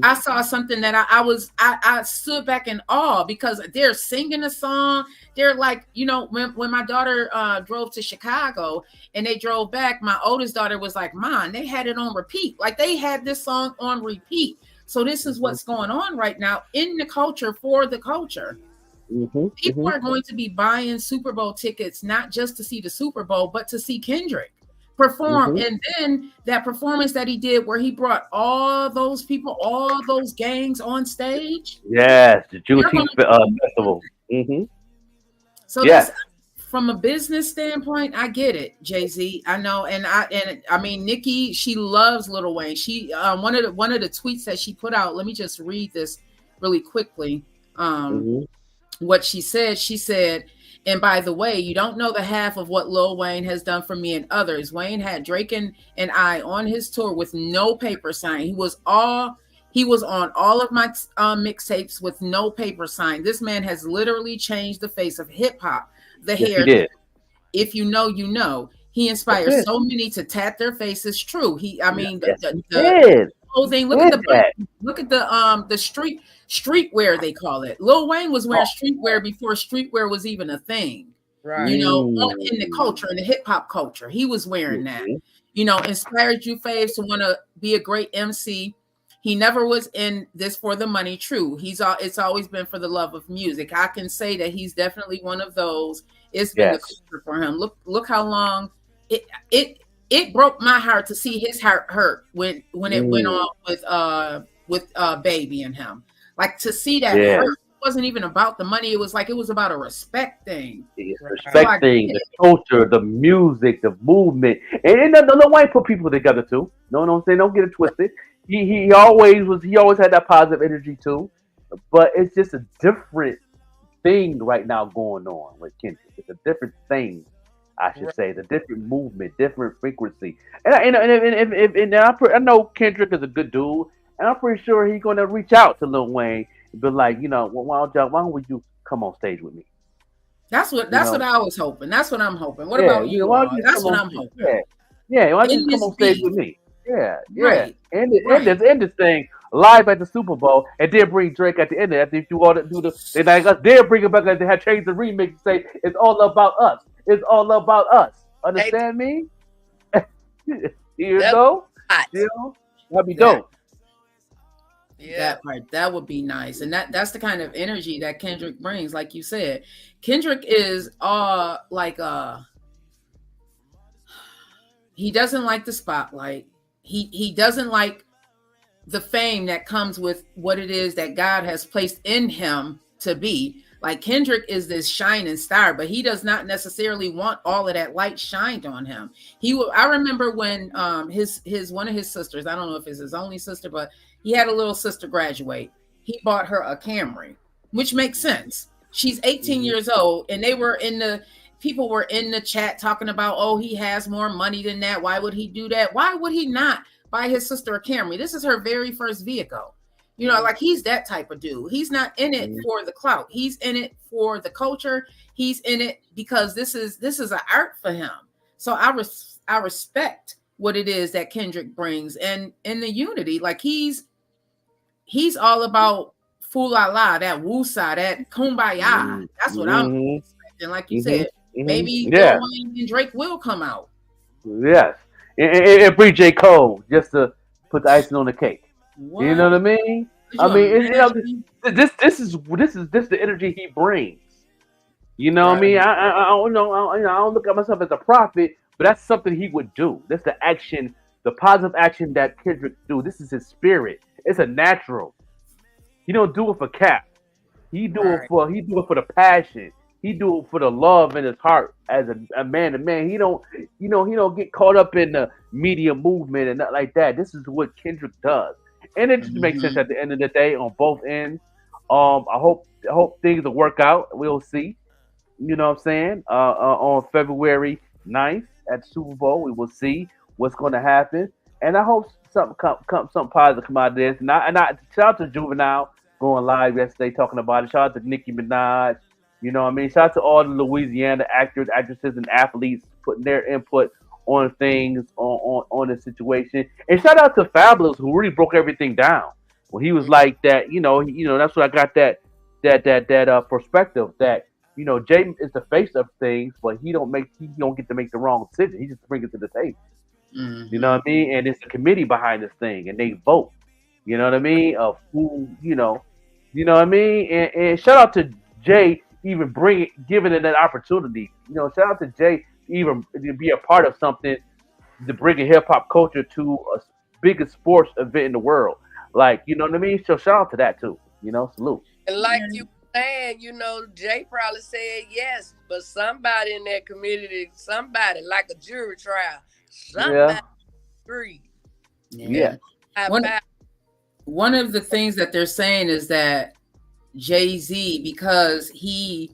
I saw something that I stood back in awe because they're singing a song. They're like, you know, when my daughter drove to Chicago and they drove back, my oldest daughter was like, "Mom, they had it on repeat. Like they had this song on repeat." So this is what's going on right now in the culture for the culture. People are going to be buying Super Bowl tickets, not just to see the Super Bowl, but to see Kendrick perform. And then that performance that he did where he brought all those people, all those gangs on stage. Yes, the Juneteenth festival. So that's, from a business standpoint, I get it, Jay-Z. I know, and I mean, Nikki, she loves Lil Wayne. She one of the tweets that she put out. Let me just read this really quickly. What she said, and by the way, you don't know the half of what Lil Wayne has done for me and others. Wayne had Drake and I on his tour with no paper sign. He was on all of my mixtapes with no paper sign. This man has literally changed the face of hip hop. The hair. If you know, you know. He inspired so many to tat their faces. True. The whole thing. Look at the streetwear, they call it. Lil Wayne was wearing streetwear before streetwear was even a thing. Right. You know, in the culture, in the hip hop culture, he was wearing that. You know, inspired you, Faves, to want to be a great MC. He never was in this for the money. True. It's always been for the love of music. I can say that he's definitely one of those. It's been the culture for him. Look how long it broke my heart to see his heart hurt when it went on with Baby and him. Like to see that hurt. It wasn't even about the money. It was about a respect thing. Respect thing, the culture, the music, the movement. And the white put people together too. No, I'm saying, don't get it twisted. He always had that positive energy too. But it's just a different thing right now going on with Kendrick. It's a different thing, I should say. The different movement, different frequency. And I know Kendrick is a good dude, and I'm pretty sure he's going to reach out to Lil Wayne and be like, you know, why don't you come on stage with me? That's what I was hoping. That's what I'm hoping. What about you? That's what I'm hoping. Yeah, why don't you come on stage with me? Yeah. Right. And this thing live at the Super Bowl, and then bring Drake at the end. After you all do they like us, then bring it back. They had changed the remix and say it's all about us. It's all about us. Understand me? You know, that'd be dope. Yeah. That part, that would be nice. And that's the kind of energy that Kendrick brings. Like you said, Kendrick is he doesn't like the spotlight. He doesn't like the fame that comes with what it is that God has placed in him to be. Like Kendrick is this shining star, but he does not necessarily want all of that light shined on him. I remember when his one of his sisters, I don't know if it's his only sister, but he had a little sister graduate. He bought her a Camry, which makes sense. She's 18 years old, and people were in the chat talking about, oh, he has more money than that. Why would he do that? Why would he not buy his sister a Camry? This is her very first vehicle. You know, like he's that type of dude. He's not in it for the clout. He's in it for the culture. He's in it because this is an art for him. So I respect what it is that Kendrick brings, and in the unity, like he's all about foo-la-la, that woo-sa, that kumbaya. That's what I'm expecting. Like you said, maybe Lil Wayne and Drake will come out. Yes, and bring J. Cole just to put the icing on the cake. What? You know what I mean? This is the energy he brings. You know what I mean? I don't know. I don't look at myself as a prophet, but that's something he would do. That's the action, the positive action that Kendrick do. This is his spirit. It's a natural. He don't do it for cap. He do it for the passion. He do it for the love in his heart as a man to man. He don't get caught up in the media movement and nothing like that. This is what Kendrick does. And it just makes sense at the end of the day on both ends. I hope things will work out. We'll see. You know what I'm saying? On February 9th at the Super Bowl, we will see what's going to happen. And I hope something positive come out of this. And I shout out to Juvenile going live yesterday talking about it. Shout out to Nicki Minaj. You know what I mean? Shout out to all the Louisiana actors, actresses, and athletes putting their input on things, on the situation. And shout out to Fabulous, who really broke everything down. When he was like that, that's what I got that perspective that, Jay is the face of things, but he don't get to make the wrong decision. He just brings it to the table. You know what I mean? And it's a committee behind this thing, and they vote. You know what I mean? Of who, you know what I mean? And shout out to Jay even giving it that opportunity. Shout out to Jay even to be a part of something to bring a hip hop culture to a biggest sports event in the world. Like, you know what I mean? So shout out to that too. Salute. And like you saying, Jay probably said yes, but somebody in that community, like a jury trial, somebody agreed. Yeah. One of the things that they're saying is that Jay-Z, because he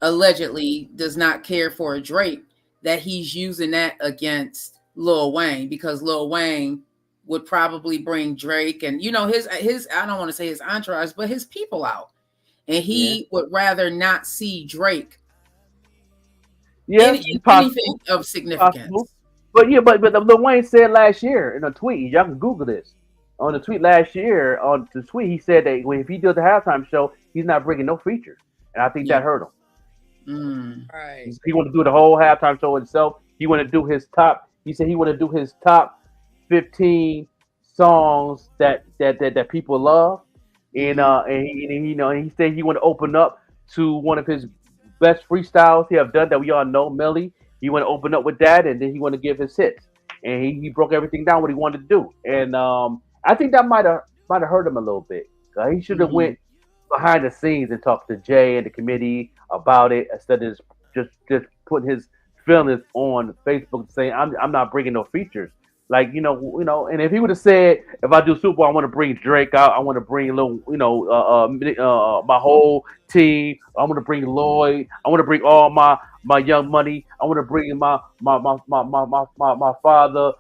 allegedly does not care for Drake, that he's using that against Lil Wayne, because Lil Wayne would probably bring Drake and his I don't want to say his entourage, but his people out, and he would rather not see Drake. Anything of significance. Possible. But Lil Wayne said last year in a tweet, y'all can Google this. On the tweet last year, he said that if he does the halftime show, he's not bringing no features, and I think that hurt him. Right. He want to do the whole halftime show himself. He want to do his top. He said he want to do his top 15 songs that people love, and he said he want to open up to one of his best freestyles he have done that we all know, Melly. He want to open up with that, and then he want to give his hits, and he broke everything down what he wanted to do, and I think that might have hurt him a little bit. He should have went behind the scenes and talked to Jay and the committee about it instead of just putting his feelings on Facebook saying I'm not bringing no features. Like and if he would have said, if I do Super Bowl, I want to bring Drake out, I want to bring my whole team, I want to bring Lloyd, I want to bring all my Young Money, I want to bring my father,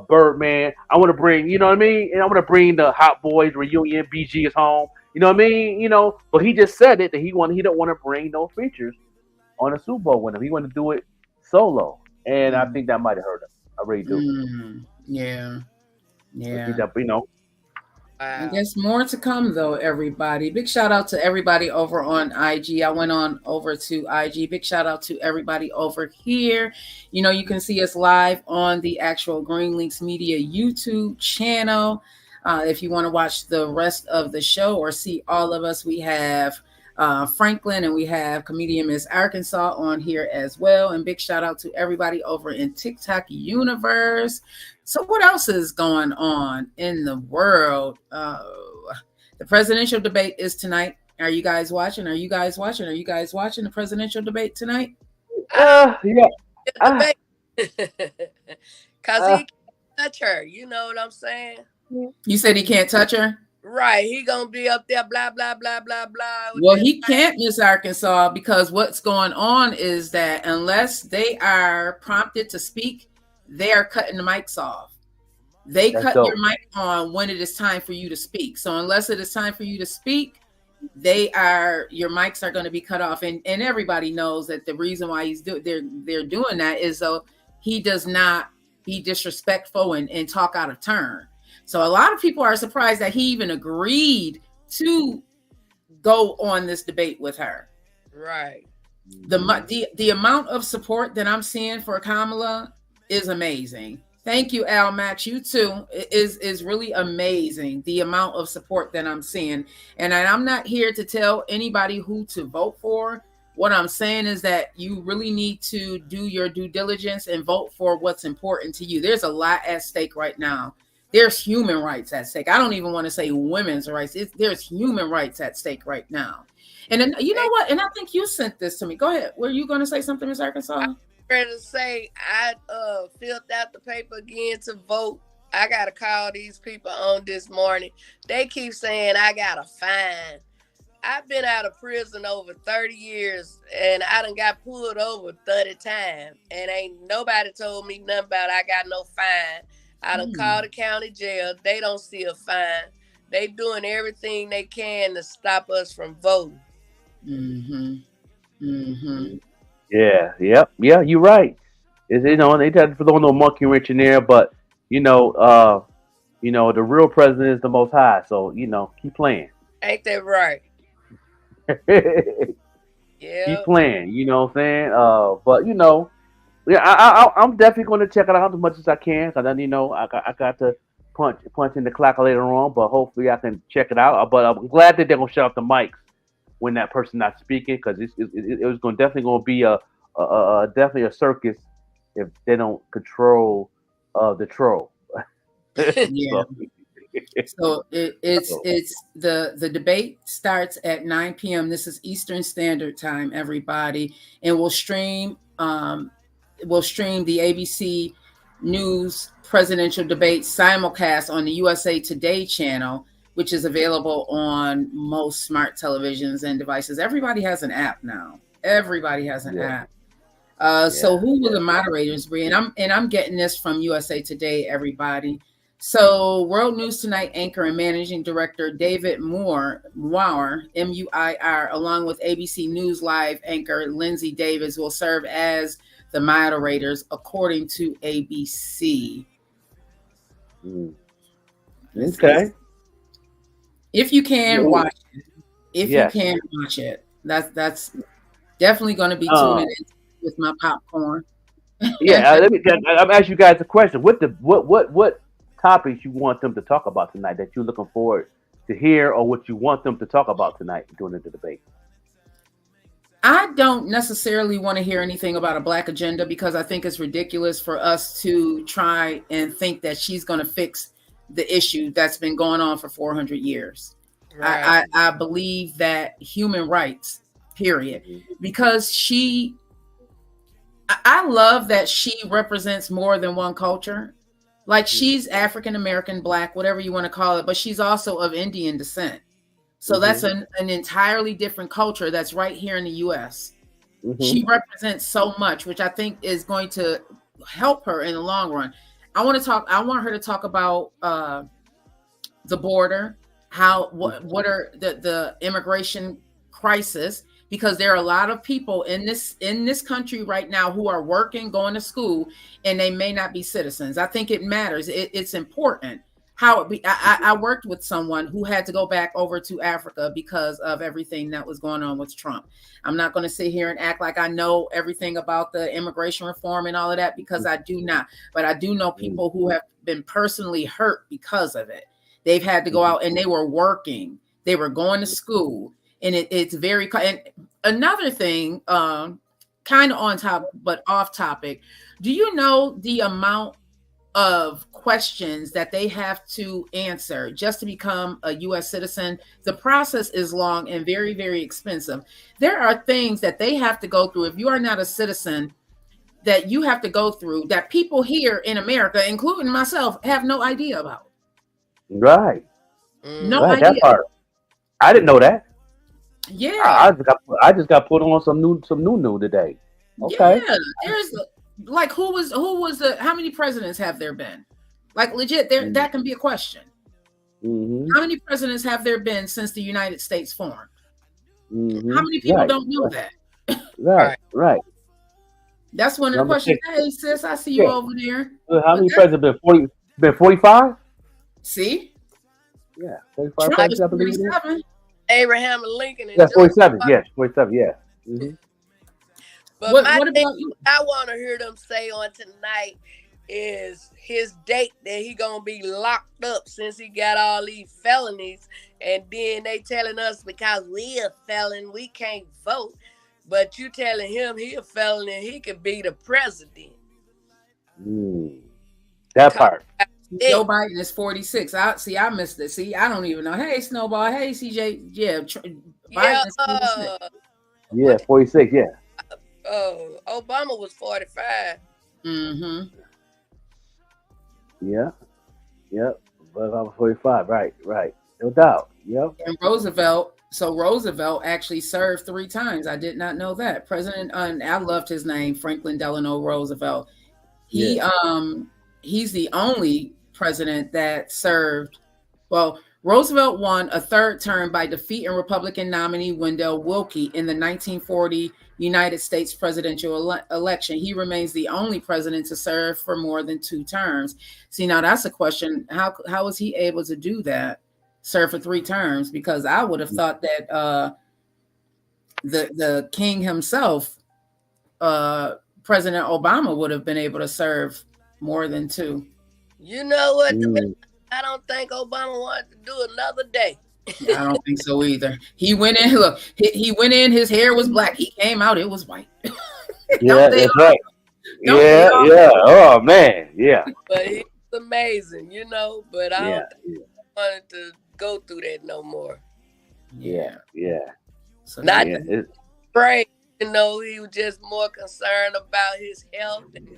Birdman, I want to bring, you know what I mean, and I want to bring the Hot Boys reunion, BG is home, you know what I mean, but he just said it that he don't want to bring no features on a Super Bowl with him. He want to do it solo, and I think that might have hurt him. I really do. Yeah. I guess more to come though, everybody. Big shout out to everybody over on IG. I went on over to IG. Big shout out to everybody over here. You can see us live on the actual Green Links Media YouTube channel. If you want to watch the rest of the show or see all of us, we have Franklin and we have comedian Miss Arkansas on here as well. And big shout out to everybody over in TikTok universe. So what else is going on in the world? The presidential debate is tonight. Are you guys watching? Are you guys watching? Are you guys watching the presidential debate tonight? Yeah. Cause he can't touch her. You know what I'm saying? You said he can't touch her? Right. He gonna be up there, blah, blah, blah, blah, blah. Well, he can't, Miss Arkansas, because what's going on is that unless they are prompted to speak, they are cutting the mics off. They cut your mic on when it is time for you to speak. So unless it is time for you to speak, your mics are going to be cut off. And everybody knows that the reason why they're doing that is so he does not be disrespectful and talk out of turn. So a lot of people are surprised that he even agreed to go on this debate with her. Right. The amount of support that I'm seeing for Kamala is amazing. Thank you, Al Max. You too. It is really amazing the amount of support that I'm seeing. And I'm not here to tell anybody who to vote for. What I'm saying is that you really need to do your due diligence and vote for what's important to you. There's a lot at stake right now. There's human rights at stake. I don't even want to say women's rights. There's human rights at stake right now. And then, you know what? And I think you sent this to me. Go ahead. Were you going to say something, Ms. Arkansas? I'm ready to say I filled out the paper again to vote. I got to call these people on this morning. They keep saying I got a fine. I've been out of prison over 30 years, and I done got pulled over 30 times, and ain't nobody told me nothing about I got no fine. I done called the county jail. They don't see a fine. They doing everything they can to stop us from voting. Yeah, you're right. They try to throw no monkey wrench in there, but the real president is the Most High. So keep playing. Ain't that right? Yeah. Keep playing. You know what I'm saying? But I'm definitely going to check it out as much as I can. Because then I got to punch in the clock later on, but hopefully I can check it out. But I'm glad that they're going to shut off the mics when that person's not speaking, because it was definitely going to be definitely a circus if they don't control the troll. Yeah. So it's the debate starts at 9 p.m. This is Eastern Standard Time, everybody, and we'll stream the ABC News presidential debate simulcast on the USA Today channel, which is available on most smart televisions and devices. Everybody has an app now. Everybody has an app. So who will the moderators be? And I'm getting this from USA Today, everybody. So World News Tonight anchor and managing director David Moore, M-U-I-R, along with ABC News Live anchor Lindsay Davis will serve as the moderators, according to ABC. Okay. If you can watch it. That's definitely going to be tuning in with my popcorn. I'm asking you guys a question. What topics you want them to talk about tonight that you're looking forward to hear, or what you want them to talk about tonight during the debate? I don't necessarily want to hear anything about a black agenda, because I think it's ridiculous for us to try and think that she's going to fix the issue that's been going on for 400 years. Right. I believe that human rights, period, because I love that she represents more than one culture. Like, she's African American, black, whatever you want to call it, but she's also of Indian descent. So that's an entirely different culture that's right here in the U.S. She represents so much, which I think is going to help her in the long run. I want her to talk about the border, what are the immigration crisis, because there are a lot of people in this country right now who are working, going to school, and they may not be citizens. I think it matters. It's important. I worked with someone who had to go back over to Africa because of everything that was going on with Trump. I'm not going to sit here and act like I know everything about the immigration reform and all of that, because I do not. But I do know people who have been personally hurt because of it. They've had to go out and they were working. They were going to school. And it's very, and another thing, kind of on top, but off topic. Do you know the amount of questions that they have to answer just to become a U.S. citizen? The process is long and very, very expensive. There are things that they have to go through. If you are not a citizen, that you have to go through that people here in America, including myself, have no idea about. Right. No right, idea. that part. I didn't know that. Yeah. I just got put on some new today. Okay. Yeah. There's like who was the how many presidents have there been? Like legit, there that can be a question. How many presidents have there been since the United States formed? How many people don't know that? Right. That's one of the questions. Hey sis, I see you over there. How many presidents been 45? See? Yeah, 45 Trump is presidents, I believe. 47. Abraham Lincoln. And Yeah, 47. Yeah, 47. Yeah. But What thing about you? I want to hear them say on tonight is his date that he gonna be locked up since he got all these felonies, and then they telling us because we a felon we can't vote, but you telling him he a felon and he could be the president. That part. Joe Biden is 46. I missed it. See, I don't even know. Hey, Snowball. Hey, CJ. Yeah, Biden is 46. Yeah, 46. Yeah. Obama was 45. Yeah. Yep. But I'm 45. Right. No doubt. Yep. And Roosevelt. So Roosevelt actually served 3 times. I did not know that. President, and I loved his name, Franklin Delano Roosevelt. He's the only president that served. Well, Roosevelt won a 3rd term by defeating Republican nominee Wendell Willkie in the 1940 United States presidential election. He remains the only president to serve for more than 2 terms. See, now that's a question. How was he able to do that? Serve for 3 terms? Because I would have thought that the king himself, President Obama, would have been able to serve more than 2. You know what? I don't think Obama wanted to do another day. I don't think so either. He went in. Look, he went in. His hair was black. He came out. It was white. Yeah, that's right. Yeah. Oh man, yeah. But he's amazing, you know. But I don't think he wanted to go through that no more. Yeah. So not afraid, you know. He was just more concerned about his health, and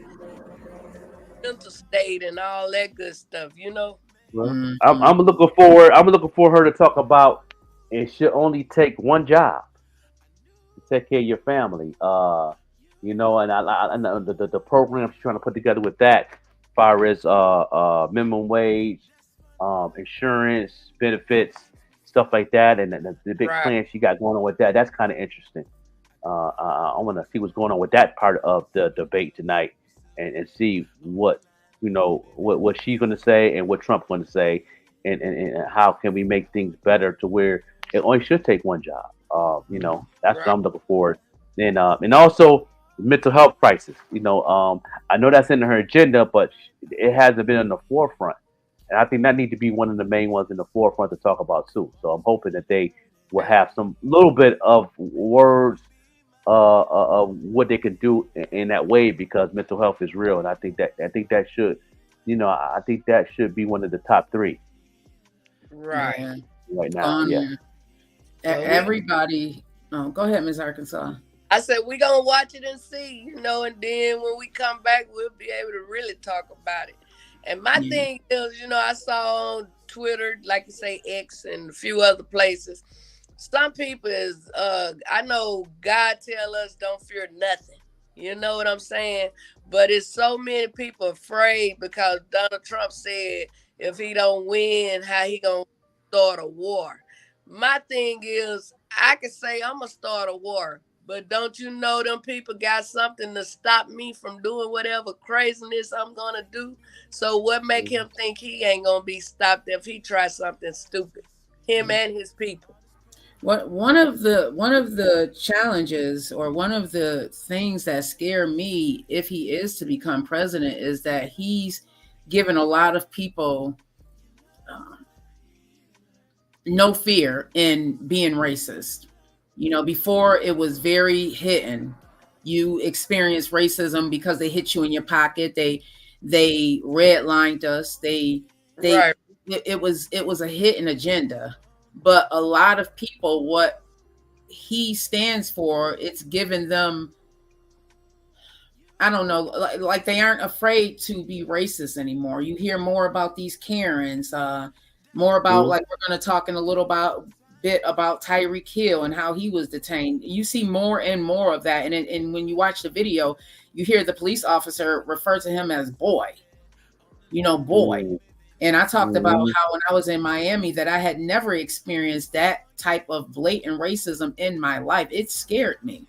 mental state, and all that good stuff, you know. I'm looking for her to talk about it should only take one job to take care of your family. You know, and I the program she's trying to put together with that, as far as minimum wage, insurance, benefits, stuff like that, and the big plan she got going on with that. That's kind of interesting. I want to see what's going on with that part of the debate tonight, and see what what she's going to say and what Trump's going to say, and how can we make things better to where it only should take one job. You know, that's what I'm looking for. And also mental health crisis. You know, I know that's in her agenda, but it hasn't been in the forefront. And I think that needs to be one of the main ones in the forefront to talk about too. So I'm hoping that they will have some little bit of words of what they can do in that way, because mental health is real, and I think that should, I think that should be one of the top 3. Right now. Everybody. Oh, go ahead, Ms. Arkansas. I said we're gonna watch it and see, and then when we come back, we'll be able to really talk about it. And my thing is, I saw on Twitter, like you say, X and a few other places, some people is, I know God tell us don't fear nothing. You know what I'm saying? But it's so many people afraid because Donald Trump said if he don't win, how he gonna start a war. My thing is, I can say I'm gonna start a war, but don't you know them people got something to stop me from doing whatever craziness I'm gonna do? So what make him think he ain't gonna be stopped if he tries something stupid? Him and his people. One of the challenges, or one of the things that scare me if he is to become president, is that he's given a lot of people no fear in being racist. You know, before it was very hidden. You experience racism because they hit you in your pocket. They redlined us. They Right. it was a hidden agenda. But a lot of people, what he stands for, it's given them, I don't know, like they aren't afraid to be racist anymore. You hear more about these Karens, more about, like we're going to talk in a little bit about Tyreek Hill and how he was detained. You see more and more of that, and when you watch the video, you hear the police officer refer to him as boy, boy. And I talked about how when I was in Miami that I had never experienced that type of blatant racism in my life. It scared me.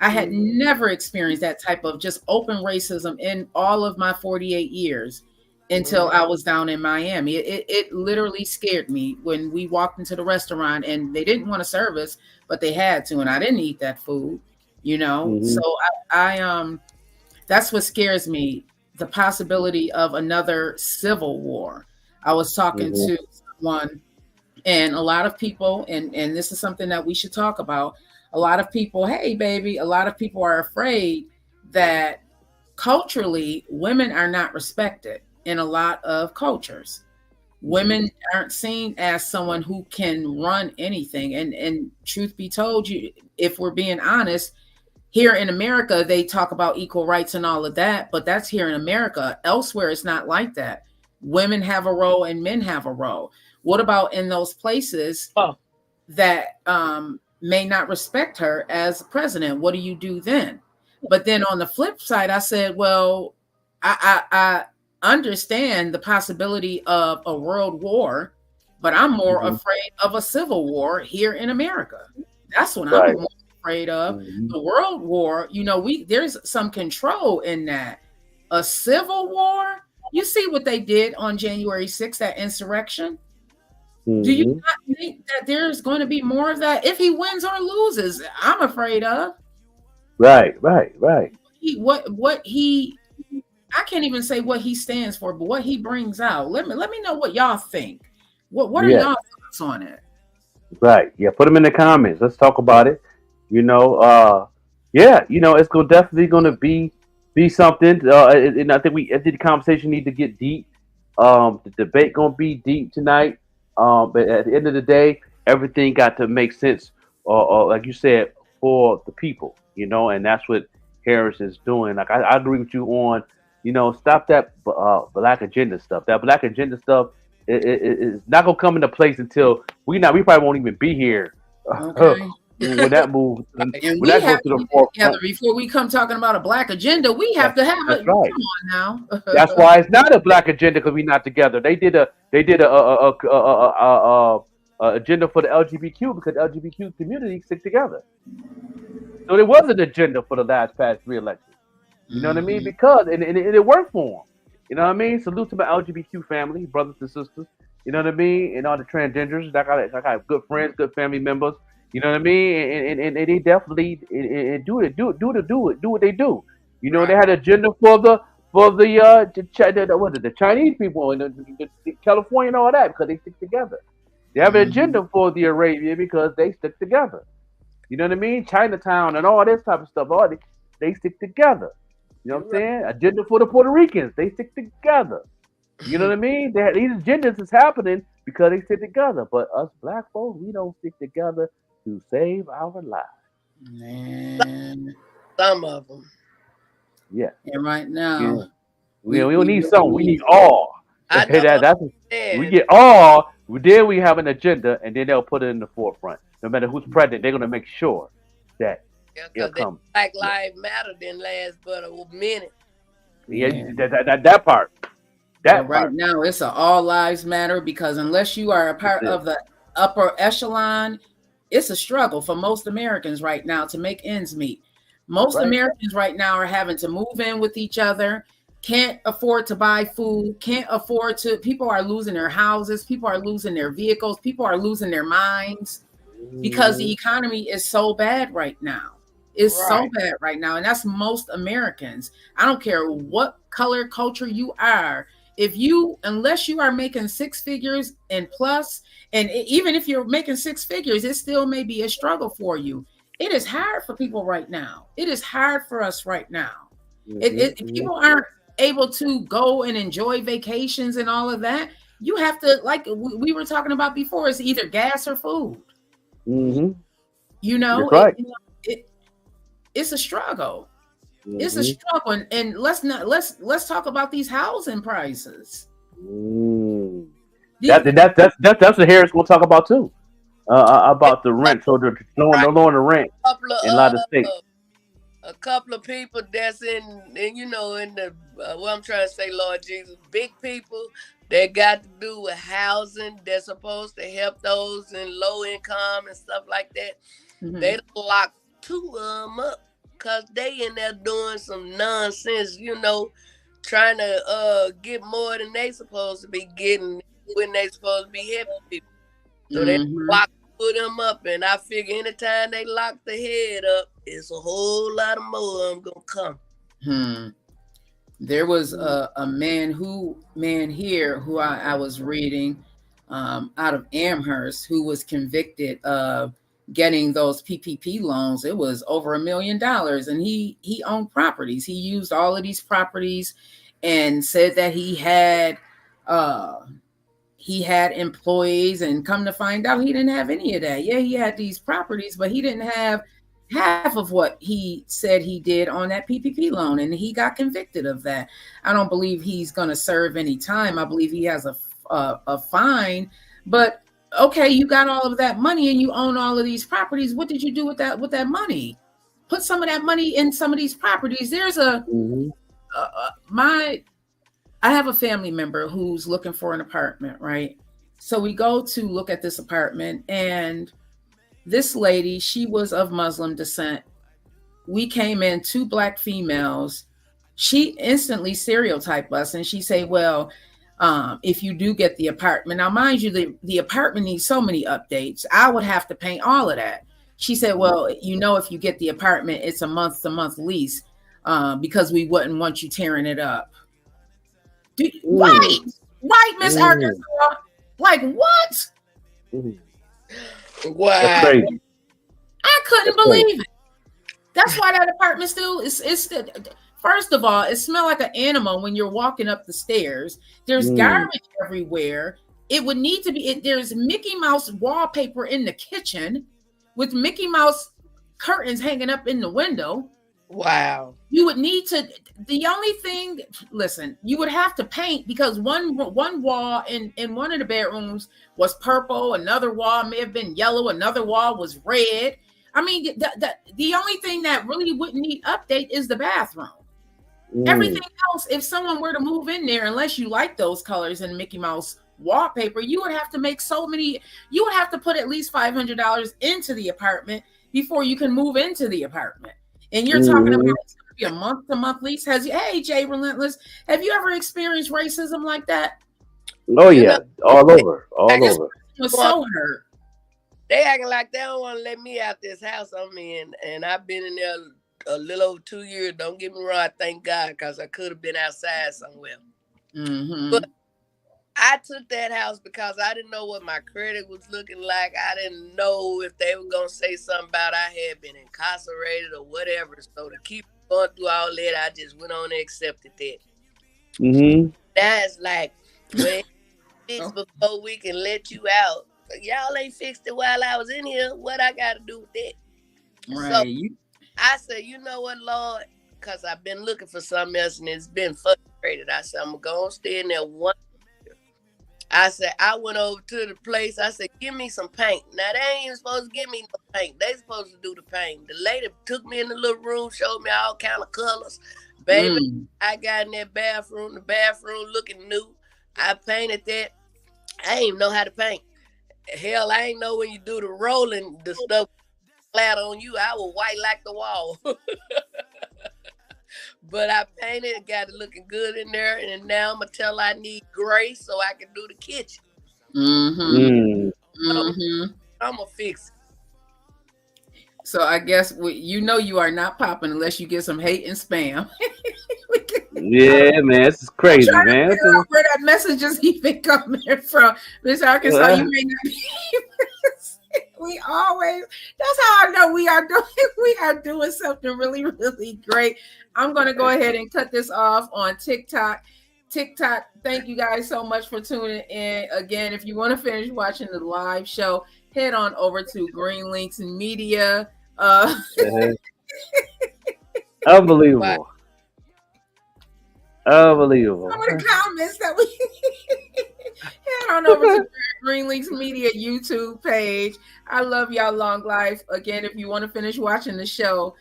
I had never experienced that type of just open racism in all of my 48 years until I was down in Miami. It literally scared me when we walked into the restaurant and they didn't want to serve us, but they had to, and I didn't eat that food, So I that's what scares me, the possibility of another civil war. I was talking to someone, and a lot of people, and this is something that we should talk about. A lot of people, hey baby, a lot of people are afraid that culturally women are not respected in a lot of cultures. Women aren't seen as someone who can run anything. And truth be told, you, if we're being honest, here in America, they talk about equal rights and all of that, but that's here in America. Elsewhere, it's not like that. Women have a role and men have a role. What about in those places that may not respect her as president? What do you do then? But then on the flip side, I said, well, I understand the possibility of a world war, but I'm more afraid of a civil war here in America. That's what I'm more afraid of. The world war, there's some control in that. A civil war, you see what they did on January 6th, that insurrection. Do you not think that there's going to be more of that? If he wins or loses, I'm afraid of. Right. I can't even say what he stands for, but what he brings out. Let me know what y'all think. What are y'all thoughts on it? Right. Yeah. Put them in the comments. Let's talk about it. It's definitely gonna be something. And I think the conversation need to get deep. The debate gonna be deep tonight. But at the end of the day, everything got to make sense, like you said, for the people, and that's what Harris is doing. Like I agree with you on, stop that black agenda stuff. That black agenda stuff is not gonna come into place until we probably won't even be here. Okay. When that move, and we have to get together before we come talking about a black agenda. We have to have it. Right. Come on now. That's why it's not a black agenda, because we're not together. They did a agenda for the LGBTQ because the LGBTQ community stick together. So there was an agenda for the past 3 elections. You know what I mean? Because and it worked for them. You know what I mean? Salute to my LGBTQ family, brothers and sisters. You know what I mean? And all the transgenders. I got good friends, good family members. You know what I mean? And they definitely do what they do. They had an agenda for the Chinese people and the California and all that, because they stick together. They have an agenda for the Arabian because they stick together. You know what I mean? Chinatown and all this type of stuff. They stick together. You know what I'm saying? Agenda for the Puerto Ricans. They stick together. You know what I mean? These agendas is happening because they stick together. But us black folks, we don't stick together to save our lives. Man. Some of them. Yeah. And right now. We don't need some. We need all. We get all. Then we have an agenda, and then they'll put it in the forefront. No matter who's president, they're going to make sure that it'll come. Black Lives Matter didn't last but a minute. Yeah, that part. Right now, it's all lives matter, because unless you are a part of the upper echelon, it's a struggle for most Americans right now to make ends meet. Most Americans right now are having to move in with each other, can't afford to buy food, people are losing their houses, people are losing their vehicles, people are losing their minds because the economy is so bad right now. It's so bad right now. And that's most Americans. I don't care what color, culture you are. unless you are making six figures and plus, and even if you're making six figures, it still may be a struggle for you. It is hard for people right now. It is hard for us right now. People aren't able to go and enjoy vacations and all of that. You have to, like we were talking about before, it's either gas or food. You know, right. It's a struggle. It's a struggle, and let's talk about these housing prices. That's what Harris will talk about too. About the rent, so they're lowering the rent in a lot of states. A couple of people that's in the what I'm trying to say, Lord Jesus, big people that got to do with housing. They're supposed to help those in low income and stuff like that. They locked two of them up because they in there doing some nonsense, trying to get more than they supposed to be getting when they supposed to be helping people. So they locked them up, and I figure anytime they lock the head up, it's a whole lot of more of them gonna come. There was a man here who I was reading out of Amherst who was convicted of getting those PPP loans. It was over $1 million, and he owned properties. He used all of these properties and said that he had employees, and come to find out he didn't have any of that. Yeah, he had these properties, but he didn't have half of what he said he did on that PPP loan, and he got convicted of that. I don't believe he's going to serve any time. I believe he has a fine, but okay, you got all of that money and you own all of these properties. What did you do with that money? Put some of that money in some of these properties. There's I have a family member who's looking for an apartment, right? So we go to look at this apartment, and this lady, she was of Muslim descent. We came in, 2 Black females. She instantly stereotyped us, and she said, well, if you do get the apartment, now mind you, the apartment needs so many updates. I would have to paint all of that. She said, well, if you get the apartment, it's a month-to-month lease because we wouldn't want you tearing it up. Right, Miss Arkansas. Like what? Wow. That's crazy. I couldn't believe it. That's why that apartment still is still. First of all, it smells like an animal when you're walking up the stairs. There's garbage everywhere. It would need to be. There's Mickey Mouse wallpaper in the kitchen with Mickey Mouse curtains hanging up in the window. Wow. You would need to. The only thing, listen, you would have to paint because one wall in one of the bedrooms was purple. Another wall may have been yellow. Another wall was red. I mean, the only thing that really wouldn't need update is the bathroom. Everything else, if someone were to move in there, unless you like those colors in Mickey Mouse wallpaper, you would have to make you would have to put at least $500 into the apartment before you can move into the apartment. And you're talking about it's going to be a month-to-month lease. Hey, Jay Relentless, have you ever experienced racism like that? Oh, yeah. All over. It was so hurt. They acting like they don't want to let me out this house I'm in. And I've been in there a little over 2 years. Don't get me wrong. I thank God because I could have been outside somewhere. But I took that house because I didn't know what my credit was looking like. I didn't know if they were going to say something about I had been incarcerated or whatever. So to keep going through all that, I just went on and accepted that. That's like, when fix before we can let you out. Y'all ain't fixed it while I was in here. What I got to do with that? Right. So I said, you know what, Lord? Because I've been looking for something else and it's been frustrated. I said, I'm going to go and stay in there one. I said, I went over to the place. I said, give me some paint. Now, they ain't even supposed to give me no paint. They supposed to do the paint. The lady took me in the little room, showed me all kind of colors. Baby, I got in that bathroom. The bathroom looking new. I painted that. I ain't even know how to paint. Hell, I ain't know when you do the rolling, the stuff flat on you. I was white like the wall. But I painted, got it looking good in there, and now I'm gonna tell I need gray so I can do the kitchen. I'm gonna fix it. So I guess you are not popping unless you get some hate and spam. Yeah, man, this is crazy, trying man. to figure out where that message is even coming from. Miss Arkansas, you may not be. We always. That's how I know we are doing something really, really great. I'm gonna go ahead and cut this off on TikTok. Thank you guys so much for tuning in. Again, if you want to finish watching the live show, head on over to Green Links Media. Unbelievable. Wow. Unbelievable. Some of the comments that we head on over to Green Links Media YouTube page. I love y'all. Long life. Again, if you want to finish watching the show,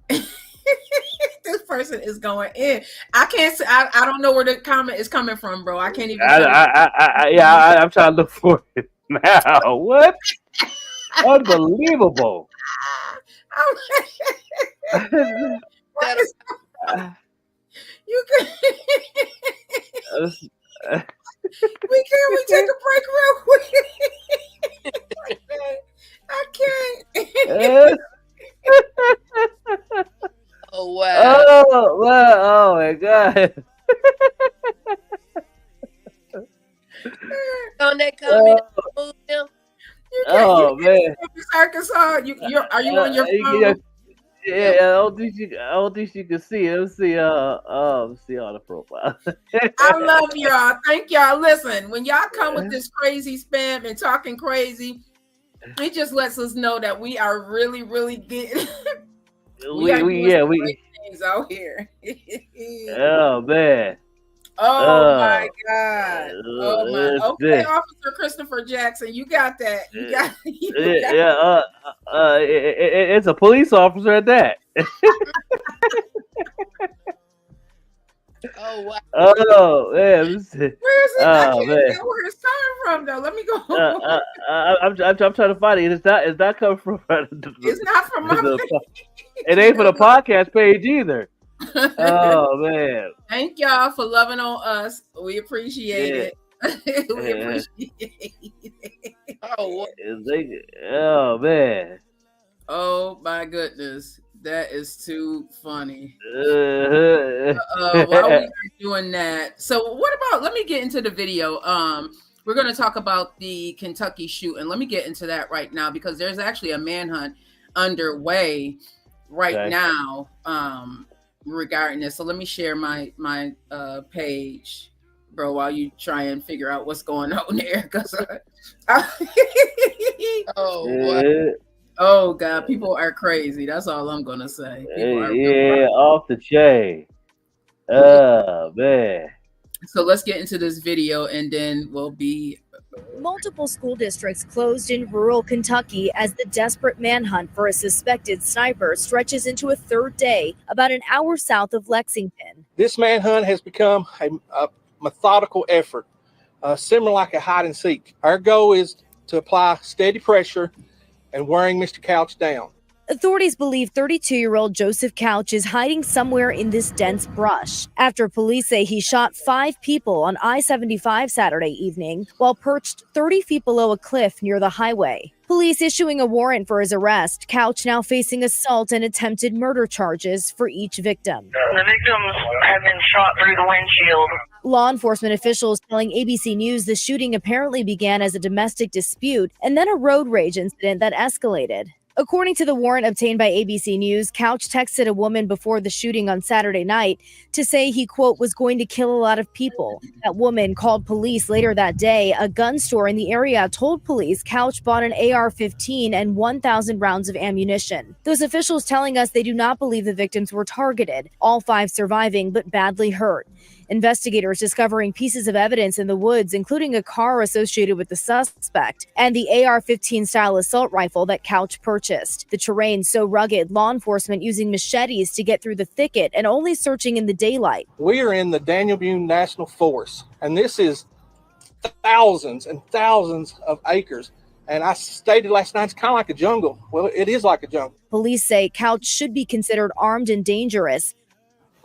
this person is going in. I can't say. I don't know where the comment is coming from, bro. I can't even. I'm trying to look for it now. What? Unbelievable. You can. We take a break real quick. I can't. Oh wow. Oh, wow. Oh my God. On that comment, Oh man. Arkansas, are you on your phone? Yeah, I don't think you can see it. Let's see. Let's see on the profile. I love y'all. Thank y'all. Listen, when y'all come with this crazy spam and talking crazy, it just lets us know that we are really, really getting. we things out here. Oh man. Oh my God. Oh my. Okay, Officer Christopher Jackson, you got that. You got. It's a police officer at that. Oh wow. Oh man. Where is it? I can't tell where it's coming from though. Let me go. I'm trying to find it. It's not coming from. It's not from my. It ain't for the podcast page either. Oh man. Thank y'all for loving on us. We appreciate it. We appreciate it. Oh man. Oh my goodness. That is too funny. While we are doing that. So what about, let me get into the video. We're going to talk about the Kentucky shooting. Let me get into that right now because there's actually a manhunt underway right now regarding this. So let me share my page, bro, while you try and figure out what's going on there. Oh God, people are crazy. That's all I'm gonna say. Off the chain. Oh man. So let's get into this video and then we'll be. Multiple school districts closed in rural Kentucky as the desperate manhunt for a suspected sniper stretches into a third day about an hour south of Lexington. This manhunt has become a methodical effort, similar like a hide and seek. Our goal is to apply steady pressure and wearing Mr. Couch down. Authorities believe 32-year-old Joseph Couch is hiding somewhere in this dense brush after police say he shot 5 people on I-75 Saturday evening while perched 30 feet below a cliff near the highway. Police issuing a warrant for his arrest. Couch now facing assault and attempted murder charges for each victim. The victims have been shot through the windshield. Law enforcement officials telling ABC News the shooting apparently began as a domestic dispute and then a road rage incident that escalated. According to the warrant obtained by ABC News, Couch texted a woman before the shooting on Saturday night to say he, quote, was going to kill a lot of people. That woman called police later that day. A gun store in the area told police Couch bought an AR-15 and 1,000 rounds of ammunition. Those officials telling us they do not believe the victims were targeted, all 5 surviving but badly hurt. Investigators discovering pieces of evidence in the woods, including a car associated with the suspect and the AR-15 style assault rifle that Couch purchased. The terrain so rugged, law enforcement using machetes to get through the thicket and only searching in the daylight. We are in the Daniel Boone National Forest, and this is thousands and thousands of acres. And I stated last night, it's kind of like a jungle. Well, it is like a jungle. Police say Couch should be considered armed and dangerous.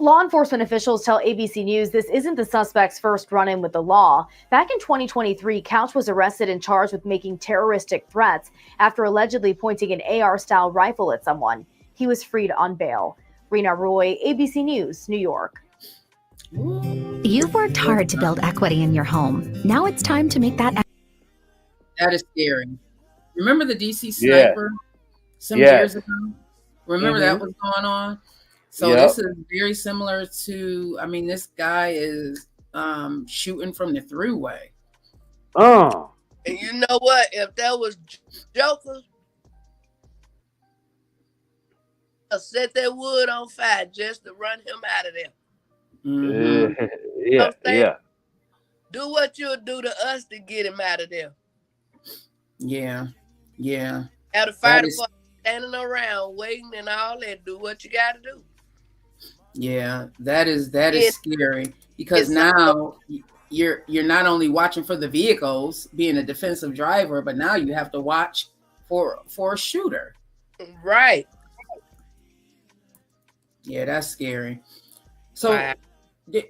Law enforcement officials tell ABC News this isn't the suspect's first run-in with the law. Back in 2023, Couch was arrested and charged with making terroristic threats after allegedly pointing an AR-style rifle at someone. He was freed on bail. Rena Roy, ABC News, New York. You've worked hard to build equity in your home. Now it's time to make that. That is scary. Remember the DC Yeah. sniper some Yes. years ago? Remember that was going on? So Yep. this is very similar to, I mean, this guy is shooting from the throughway. Oh. And you know what? If that was Joker, set that wood on fire just to run him out of there. Mm-hmm. Yeah, yeah. Do what you'll do to us to get him out of there. Yeah, yeah. Have the fire That is- department standing around waiting and all that. Do what you got to do. Yeah, that is It- scary because it's now you're not only watching for the vehicles, being a defensive driver, but now you have to watch for a shooter. Right. Yeah, that's scary. So, Wow.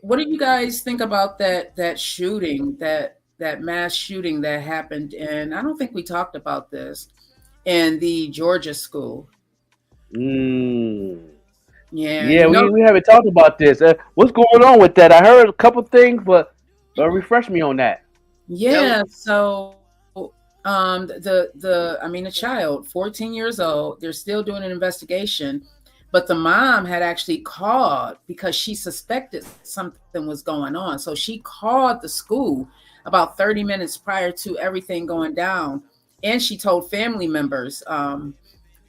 what do you guys think about that shooting, that mass shooting that happened? And I don't think we talked about this in the Georgia school. Yeah, Yeah, you know- we haven't talked about this. What's going on with that? I heard a couple things, but refresh me on that. Yeah, so the child, 14 years old, they're still doing an investigation, but the mom had actually called because she suspected something was going on. So she called the school about 30 minutes prior to everything going down, and she told family members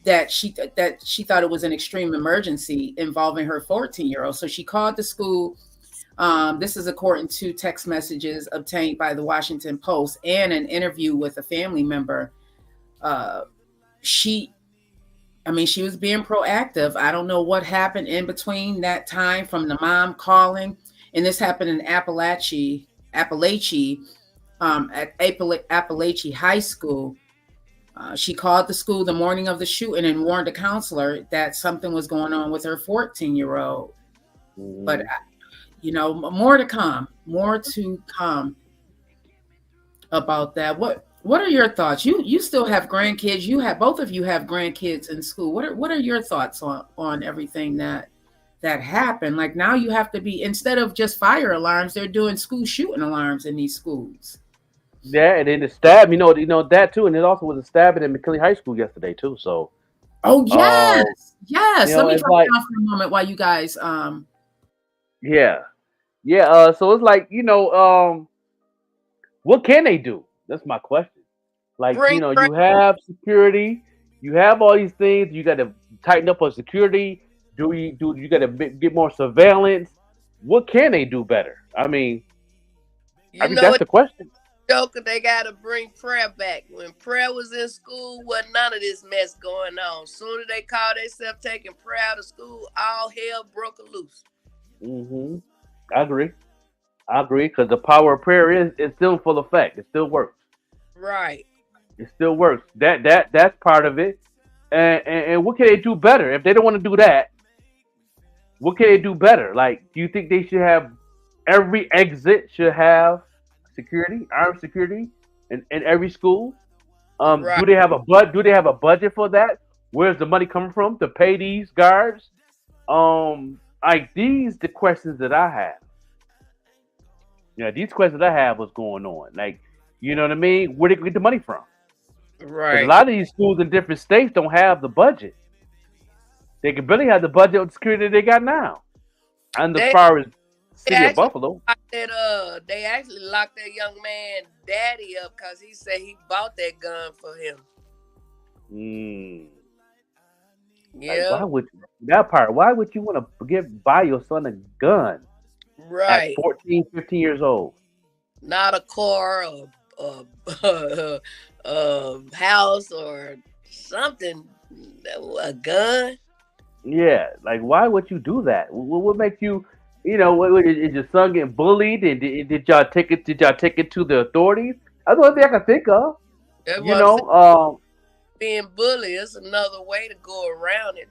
that she thought it was an extreme emergency involving her 14-year-old. So she called the school. This is according to text messages obtained by the Washington Post and an interview with a family member. She was being proactive. I don't know what happened in between that time from the mom calling, and this happened in Appalachia at Appalachia High School. She called the school the morning of the shooting and warned a counselor that something was going on with her 14-year-old. But more to come about that. What are your thoughts? You still have grandkids. Both of you have grandkids in school. What are your thoughts on everything that happened? Like now you have to be, instead of just fire alarms, they're doing school shooting alarms in these schools. Yeah, and then the stab, that too, and it also was a stabbing in McKinley High School yesterday too. So, oh yes, yes. Let me it's drop like- down for a moment while you guys. yeah. So it's like what can they do? That's my question. Like you have security, you have all these things. You got to tighten up on security. You got to get more surveillance? What can they do better? I mean, that's the question. Joker, they gotta bring prayer back. When prayer was in school, wasn't none of this mess going on. Soon as they called themselves taking prayer out of school, all hell broke loose. I agree, because the power of prayer is still full effect. It still works. Right. It still works. That's part of it. And what can they do better if they don't want to do that? What can they do better? Like, do you think they should have every exit should have security, armed security, in every school? Right. Do they have a budget for that? Where's the money coming from to pay these guards? The questions that I have. Yeah, these questions I have, what's going on? Like, you know what I mean? Where they get the money from? Right. A lot of these schools in different states don't have the budget. They can barely have the budget of security they got now. And as far as city of Buffalo, they actually locked that young man daddy up because he said he bought that gun for him. Yeah. Like, why would you want to buy your son a gun? Right. At 14, 15 years old. Not a car or house or something. A gun. Yeah, like why would you do that? What would make you? Is your son getting bullied? And did y'all take it? Did y'all take it to the authorities? That's the only thing I can think of. Being bullied is another way to go around it.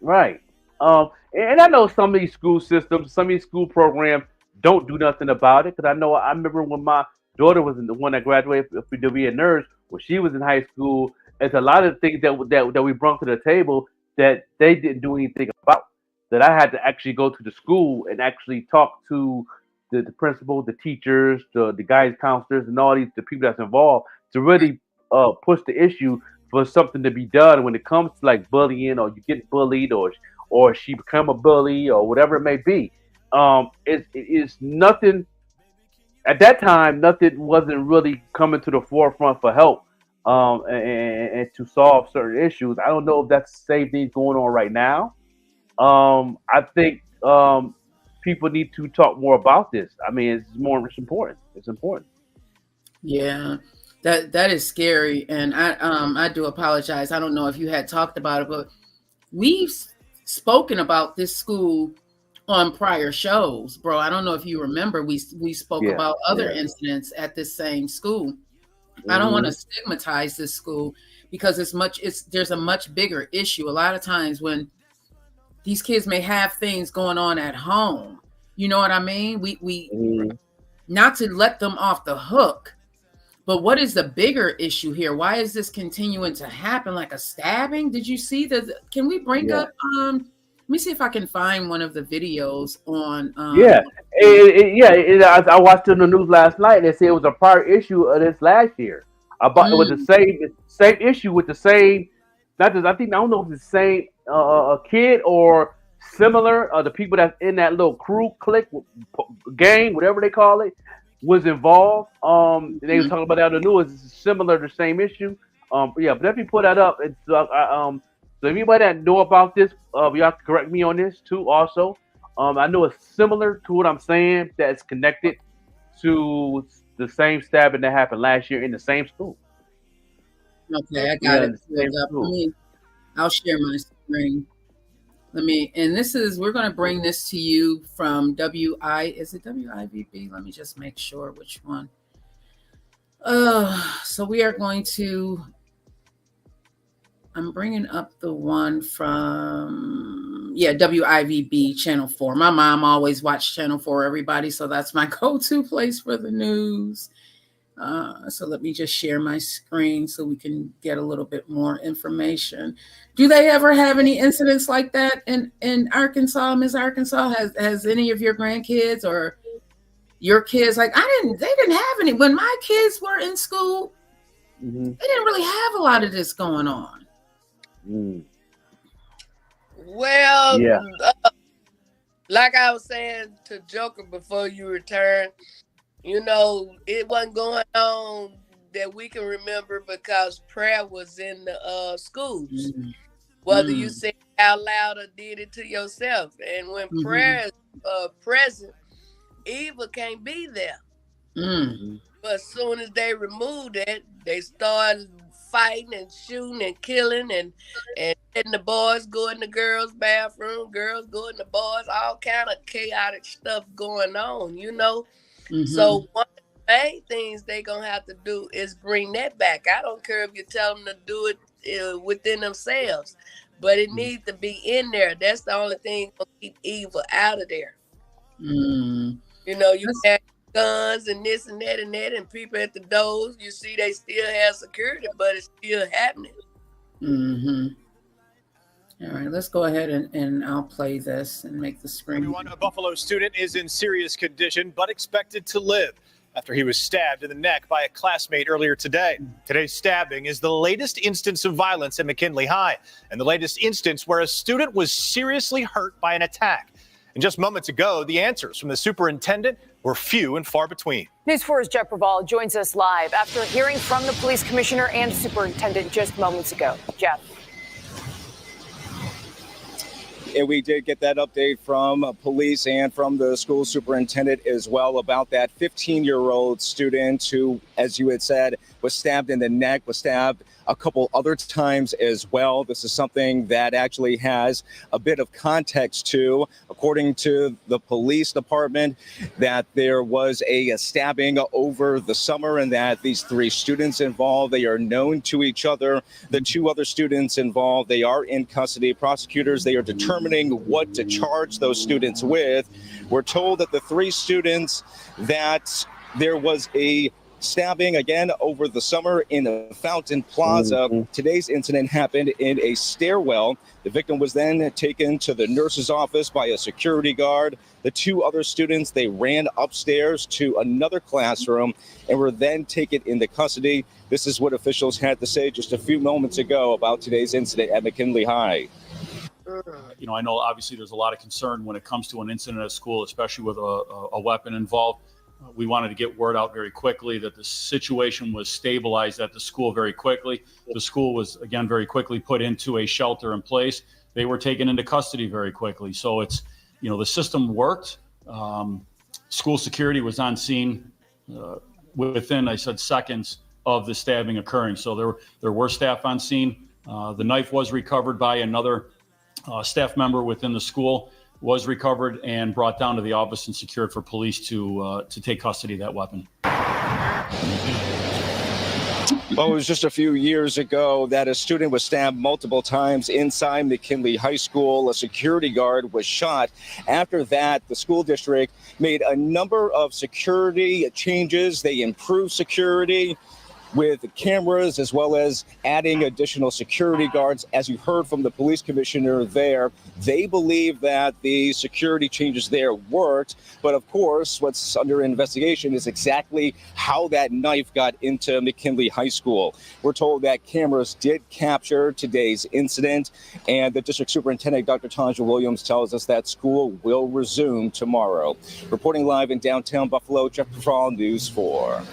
Right. And I know some of these school systems, some of these school programs don't do nothing about it. Because I remember when my daughter was the one that graduated to be a nurse, when she was in high school. It's a lot of things that we brought to the table that they didn't do anything about. That I had to actually go to the school and actually talk to the principal, the teachers, the guidance counselors, and all the people that's involved to really push the issue for something to be done when it comes to like bullying, or you get bullied, or she become a bully, or whatever it may be. It's nothing at that time. Nothing wasn't really coming to the forefront for help and to solve certain issues. I don't know if that's the same thing going on right now. I think people need to talk more about this. I mean, it's important. It's important. Yeah, that is scary, and I do apologize. I don't know if you had talked about it, but we've spoken about this school on prior shows, bro. I don't know if you remember. We spoke about other incidents at this same school. I don't want to stigmatize this school because there's a much bigger issue. A lot of times when these kids may have things going on at home, you know what I mean? We not to let them off the hook, but what is the bigger issue here? Why is this continuing to happen? Like a stabbing? Did you see can we bring up let me see if I can find one of the videos on I watched it on the news last night and they said it was a prior issue of this last year. About it was the same issue with the same, I don't know if it's the same kid or similar. The people that's in that little crew, clique, gang, whatever they call it, was involved. They were talking about that on the news. It's similar, the same issue. But definitely put that up. It's so anybody that know about this, y'all can correct me on this too. Also, I know it's similar to what I'm saying. That's connected to the same stabbing that happened last year in the same school. Okay, I got it. I'll share my screen. We're going to bring this to you from is it WIVB? Let me just make sure which one. So we are going to, I'm bringing up the one from, WIVB Channel 4. My mom always watched Channel 4, everybody. So that's my go-to place for the news. So let me just share my screen so we can get a little bit more information. Do they ever have any incidents like that in Arkansas, Miss Arkansas? Has any of your grandkids or your kids, they didn't have any. When my kids were in school, they didn't really have a lot of this going on. Well, like I was saying to Joker before you returned, it wasn't going on that we can remember because prayer was in the schools. Whether you said it out loud or did it to yourself. And when prayer is present, evil can't be there. But as soon as they removed it, they started fighting and shooting and killing and letting the boys go in the girls' bathroom, girls go in the boys, all kind of chaotic stuff going on, So one of the main things they're going to have to do is bring that back. I don't care if you tell them to do it within themselves, but it needs to be in there. That's the only thing going to keep evil out of there. You have guns and this and that and people at the doors. You see they still have security, but it's still happening. All right, let's go ahead and I'll play this and make the screen. Everyone, a Buffalo student is in serious condition but expected to live after he was stabbed in the neck by a classmate earlier today. Today's stabbing is the latest instance of violence at McKinley High and the latest instance where a student was seriously hurt by an attack. And just moments ago, the answers from the superintendent were few and far between. News 4's Jeff Raval joins us live after hearing from the police commissioner and superintendent just moments ago. Jeff. And we did get that update from police and from the school superintendent as well about that 15-year-old student who, as you had said, was stabbed in the neck, was stabbed a couple other times as well. This is something that actually has a bit of context to, according to the police department, that there was a stabbing over the summer and that these three students involved, they are known to each other. The two other students involved, they are in custody. Prosecutors, they are determining what to charge those students with. We're told that the three students, that there was a stabbing again over the summer in the Fountain Plaza. Today's incident happened in a stairwell. The victim was then taken to the nurse's office by a security guard. The two other students, they ran upstairs to another classroom and were then taken into custody. This is what officials had to say just a few moments ago about today's incident at McKinley High. You know, I know obviously there's a lot of concern when it comes to an incident at school, especially with a weapon involved. We wanted to get word out very quickly that the situation was stabilized at the school very quickly. The school was, again, very quickly put into a shelter in place. They were taken into custody very quickly. So it's, you know, the system worked. School security was on scene within, I said, seconds of the stabbing occurring. So there were staff on scene. The knife was recovered by another staff member within the school, was recovered and brought down to the office and secured for police to take custody of that weapon. Well, it was just a few years ago that a student was stabbed multiple times inside McKinley High School. A security guard was shot. After that, the school district made a number of security changes. They improved security with cameras, as well as adding additional security guards. As you heard from the police commissioner there, they believe that the security changes there worked. But of course, what's under investigation is exactly how that knife got into McKinley High School. We're told that cameras did capture today's incident, and the district superintendent, Dr. Tanja Williams, tells us that school will resume tomorrow. Reporting live in downtown Buffalo, Jeff Paul, News 4.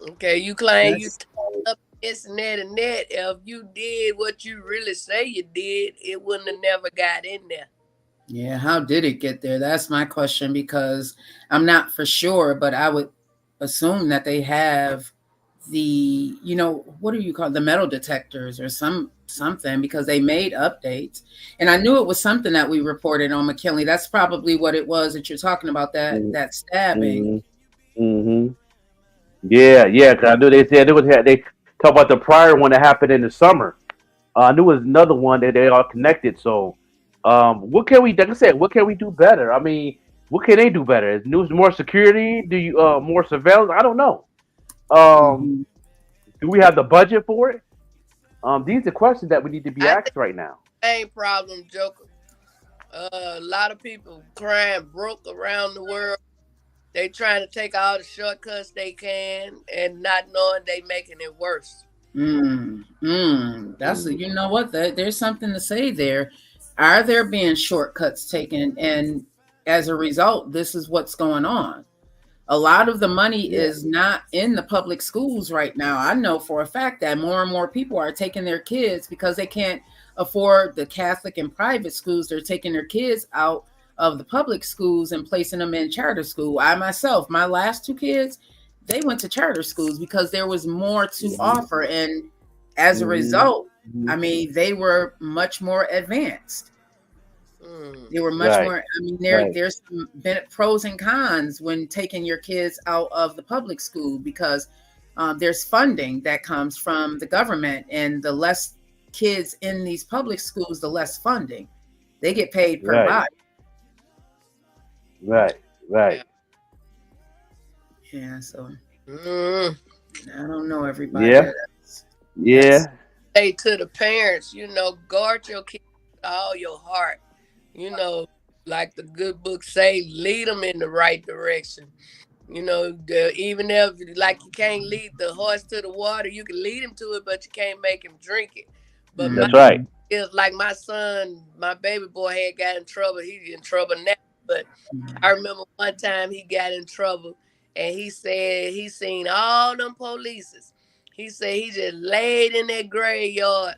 Okay, you claim you up this and that and that. If you did what you really say you did, it wouldn't have never got in there. Yeah, how did it get there? That's my question, because I'm not for sure, but I would assume that they have the, you know, what do you call it? The metal detectors or something, because they made updates. And I knew it was something that we reported on McKinley. That's probably what it was that you're talking about, that stabbing. Yeah, because I knew they said they talk about the prior one that happened in the summer. I knew it was another one that they all connected. So what can we, like I said, what can we do better? I mean, what can they do better? Is more security? Do you more surveillance? I don't know. Do we have the budget for it? These are questions that we need to be asked right now. Same problem, Joker. A lot of people crying broke around the world. They trying to take all the shortcuts they can and not knowing they making it worse. That's, you know what? There's something to say there. Are there being shortcuts taken? And as a result, this is what's going on. A lot of the money is not in the public schools right now. I know for a fact that more and more people are taking their kids, because they can't afford the Catholic and private schools. They're taking their kids out of the public schools and placing them in charter school. I myself, my last two kids, they went to charter schools because there was more to offer. And as a result, I mean, they were much more advanced. They were much more, I mean, there's some pros and cons when taking your kids out of the public school, because there's funding that comes from the government, and the less kids in these public schools, the less funding. They get paid per body. Right. Yeah, so I don't know, everybody. Yeah. Say to the parents, you know, guard your kids with all your heart. You know, like the good book say, lead them in the right direction. You know, even if, like, you can't lead the horse to the water, you can lead him to it, but you can't make him drink it. But that's right. It's like my son, my baby boy had got in trouble. He's in trouble now. But I remember one time he got in trouble, and he said he seen all them polices. He said he just laid in that graveyard.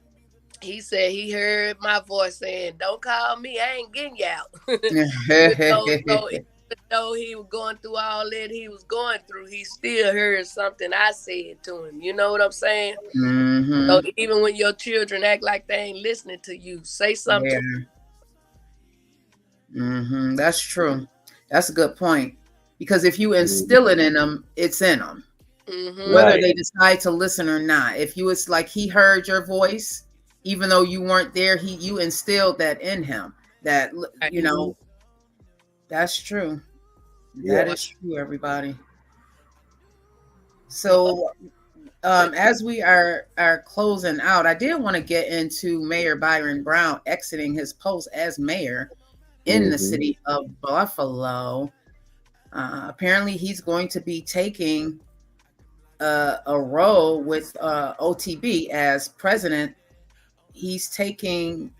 He said he heard my voice saying, "Don't call me, I ain't getting you out." So even though he was going through all that he was going through, he still heard something I said to him. You know what I'm saying? So even when your children act like they ain't listening to you, say something. That's true. That's a good point. Because if you instill it in them, it's in them. Whether they decide to listen or not. If you, it's like he heard your voice, even though you weren't there, you instilled that in him. That, you know, that's true. That is true, everybody. So, as we are closing out, I did want to get into Mayor Byron Brown exiting his post as mayor in the city of Buffalo. Apparently, he's going to be taking a role with OTB as president. He's taking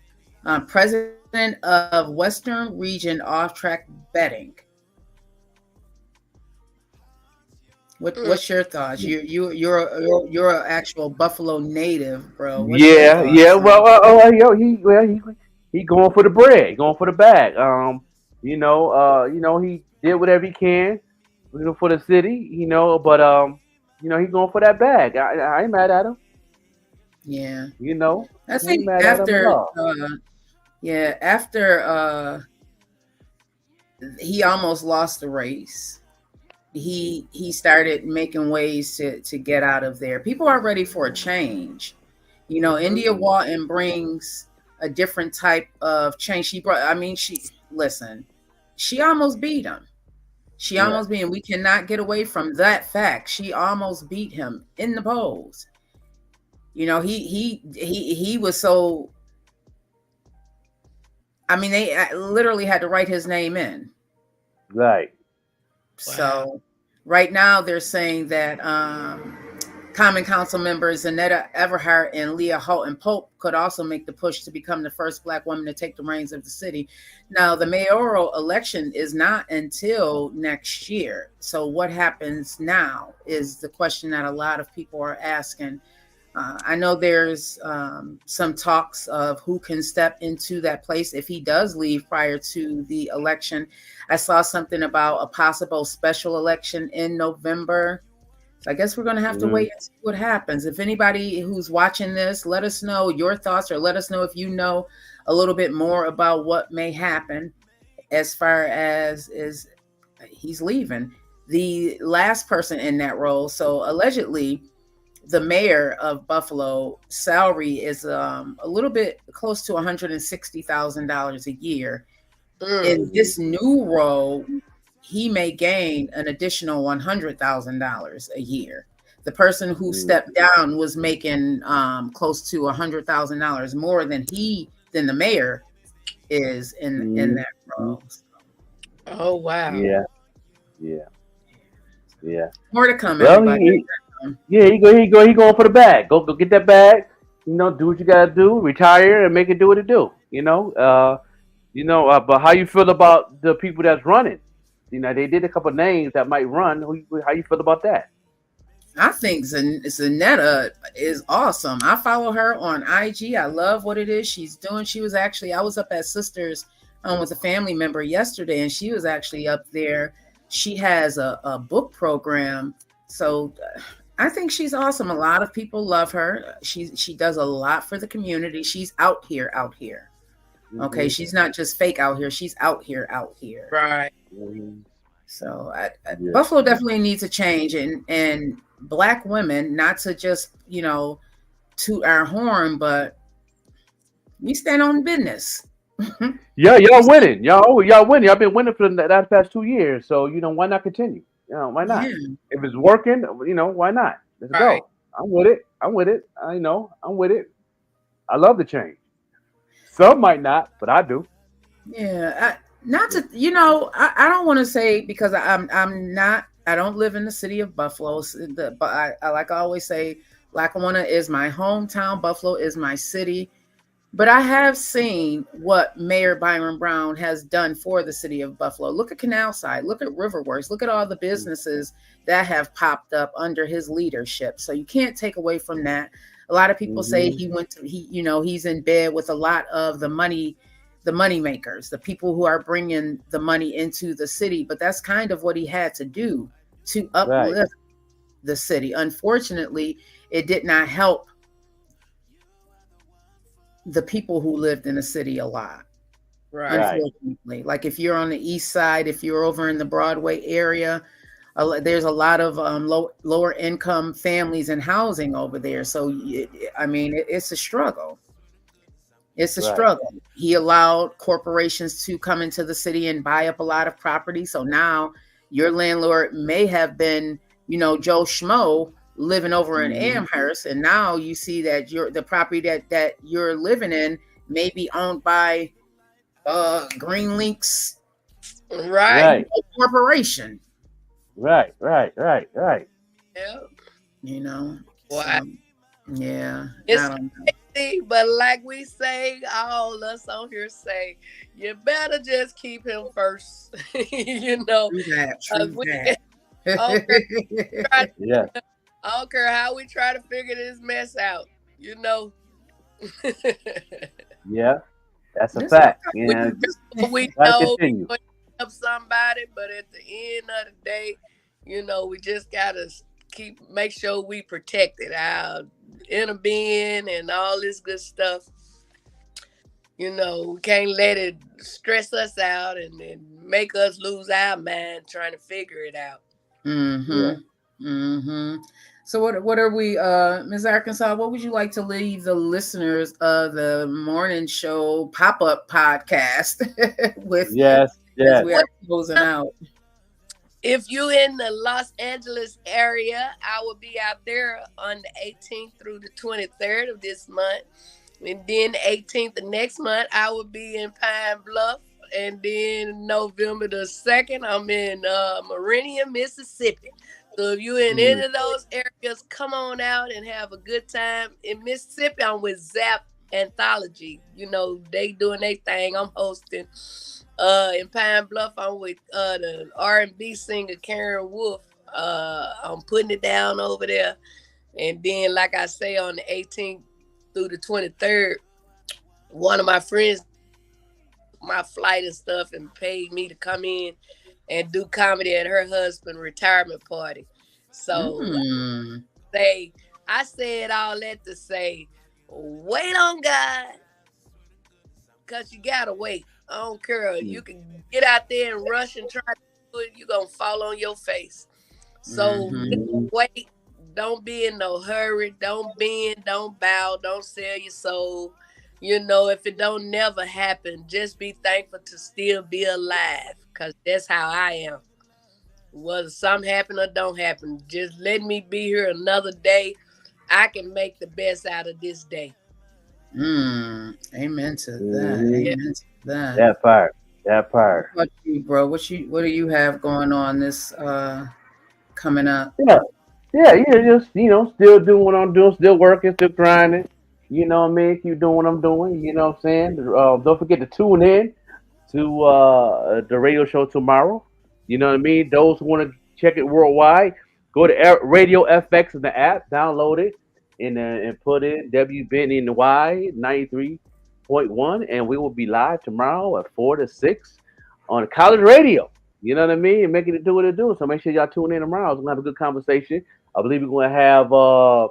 president of Western Region Off-Track Betting. What's your thoughts? You're an actual Buffalo native, bro. What's your thoughts? Well, he going for the bread, going for the bag. He did whatever he can, for the city, but he going for that bag. I ain't mad at him. Yeah. I think after after he almost lost the race, he started making ways to get out of there. People are ready for a change. India Walton brings a different type of change. She almost beat him. She almost beat him. We cannot get away from that fact. She almost beat him in the polls. He was so. They literally had to write his name in. Right. So right now they're saying that Common Council members Annetta Everhart and Leah Houghton Pope could also make the push to become the first Black woman to take the reins of the city. Now, the mayoral election is not until next year. So what happens now is the question that a lot of people are asking. I know there's some talks of who can step into that place if he does leave prior to the election. I saw something about a possible special election in November. So I guess we're going to have to wait and see what happens. If anybody who's watching this, let us know your thoughts, or let us know if you know a little bit more about what may happen as far as is he's leaving. The last person in that role, so allegedly, the mayor of Buffalo salary is a little bit close to $160,000 a year. In this new role, he may gain an additional $100,000 a year. The person who stepped down was making close to $100,000 more than the mayor is in that role. Oh wow! Yeah. More to come, everybody. He going for the bag. Go get that bag. Do what you gotta do. Retire and make it do what it do. But how you feel about the people that's running? They did a couple names that might run. How you feel about that? I think Zanetta is awesome. I follow her on IG. I love what it is she's doing. I was up at Sisters with a family member yesterday, and she was actually up there. She has a book program. So I think she's awesome. A lot of people love her. She does a lot for the community. She's out here. Okay, she's not just fake out here. She's out here. Right. So Buffalo definitely needs a change, and Black women, not to just toot our horn, but we stand on business. Yeah, y'all winning. Y'all winning. Y'all been winning for the past 2 years. So why not continue? Why not? Yeah. If it's working, why not? Let's go. I'm with it. I'm with it. I love the change. Some might not, but I do. Yeah, I don't want to say, because I don't live in the city of Buffalo, but I like I always say, Lackawanna is my hometown. Buffalo is my city. But I have seen what Mayor Byron Brown has done for the city of Buffalo. Look at Canalside. Look at Riverworks. Look at all the businesses that have popped up under his leadership. So you can't take away from that. A lot of people say he's in bed with a lot of the money makers, the people who are bringing the money into the city. But that's kind of what he had to do to uplift the city. Unfortunately, it did not help the people who lived in the city a lot. Right. Unfortunately, like if you're on the east side, if you're over in the Broadway area, there's a lot of lower income families and housing over there. So, it's a struggle. It's a struggle. He allowed corporations to come into the city and buy up a lot of property. So now your landlord may have been, Joe Schmo living over in Amherst, and now you see that the property that you're living in may be owned by Green Links Right. corporation. Right. Yeah. So, yeah. It's crazy, but like we say, all us on here say, you better just keep him first. True that. I don't care how we try to figure this mess out. Yeah, that's a fact. We gotta know continue. we help somebody, but at the end of the day, we just gotta make sure we protected our inner being and all this good stuff. We can't let it stress us out and make us lose our mind trying to figure it out. So what are we, Ms. Arkansas, what would you like to leave the listeners of the morning show pop-up podcast with? Yes. As we are closing out. If you in the Los Angeles area, I will be out there on the 18th through the 23rd of this month. And then the 18th of next month, I will be in Pine Bluff. And then November the 2nd, I'm in Meridian, Mississippi. So if you're in any of those areas, come on out and have a good time. In Mississippi, I'm with Zap Anthology. They doing their thing. I'm hosting. In Pine Bluff, I'm with the R&B singer Karen Wolf. I'm putting it down over there. And then, like I say, on the 18th through the 23rd, one of my friends, my flight and stuff, and paid me to come in and do comedy at her husband's retirement party. So I said all that to say, wait on God, because you got to wait. I don't care. You can get out there and rush and try to do it. You're going to fall on your face. So wait. Don't be in no hurry. Don't bend. Don't bow. Don't sell your soul. If it don't never happen, just be thankful to still be alive, because that's how I am. Whether something happen or don't happen, just let me be here another day. I can make the best out of this day. Amen to that. Amen to that. That part. What about you, bro? What do you have going on this coming up? Just still doing what I'm doing, still working, still grinding. You know what I mean? Keep doing what I'm doing. You know what I'm saying? Don't forget to tune in to the radio show tomorrow. You know what I mean? Those who want to check it worldwide, go to Radio FX in the app, download it, and put in WBNY 93.1, and we will be live tomorrow at 4 to 6 on college radio. You know what I mean? And making it do what it do. So make sure y'all tune in tomorrow. We're gonna have a good conversation. I believe we're gonna have the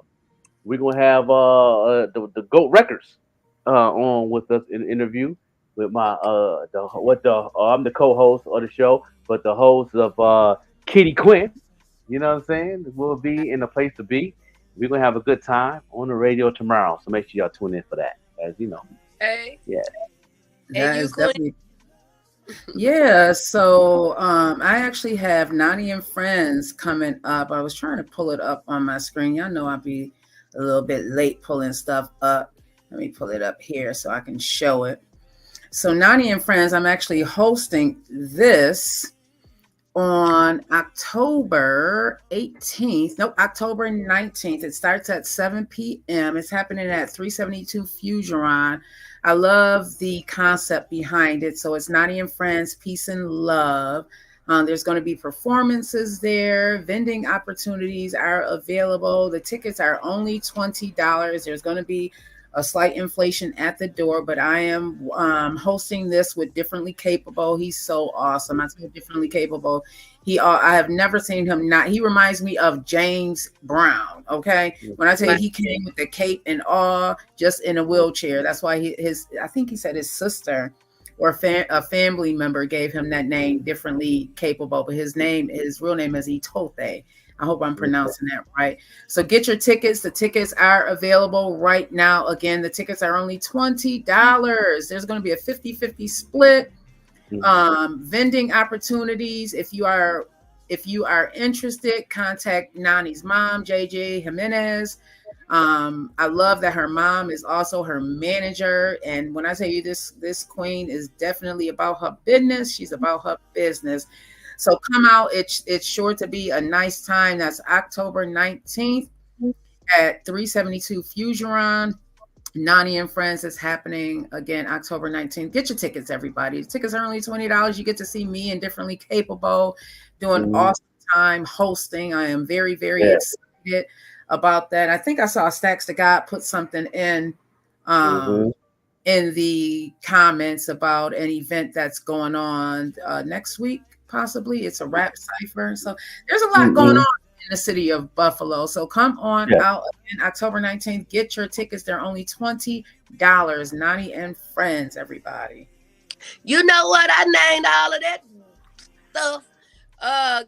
GOAT Records on with us in an interview with my I'm the co-host of the show, but the host of Kitty Quinn. You know what I'm saying? We'll be in a place to be. We're gonna have a good time on the radio tomorrow. So make sure y'all tune in for that. As you know. Hey. Yeah. That is definitely. Yeah, so I actually have Nani and Friends coming up. I was trying to pull it up on my screen. Y'all know I'll be a little bit late pulling stuff up. Let me pull it up here so I can show it. So Nani and Friends, I'm actually hosting this on October 18th. No, October 19th. It starts at 7 p.m. It's happening at 372 Fusion. I love the concept behind it. So it's Nani and Friends, Peace and Love. There's going to be performances there. Vending opportunities are available. The tickets are only $20. There's going to be a slight inflation at the door, but I am hosting this with Differently Capable. He's so awesome. I said Differently Capable. I have never seen him not. He reminds me of James Brown. Okay, when I tell you he came with the cape and all, just in a wheelchair. That's why I think he said his sister or a family member gave him that name, Differently Capable. But his real name is Itote. I hope I'm pronouncing that right. So get your tickets. The tickets are available right now. Again, the tickets are only $20. There's going to be a 50-50 split. Vending opportunities. If you are if you are interested, contact Nani's mom, JJ Jimenez. I love that her mom is also her manager. And when I tell you this queen is definitely about her business, she's about her business. So come out. It's sure to be a nice time. That's October 19th at 372 Fusion. Nani and Friends is happening again October 19th. Get your tickets, everybody. Tickets are only $20. You get to see me and Differently Capable doing awesome time hosting. I am very, very excited about that. I think I saw Stacks to God put something in the comments about an event that's going on next week, possibly. It's a rap cipher. So there's a lot going on in the city of Buffalo. So come on out again, October 19th. Get your tickets. They're only $20. Nani and Friends, everybody. You know what? I named all of that stuff.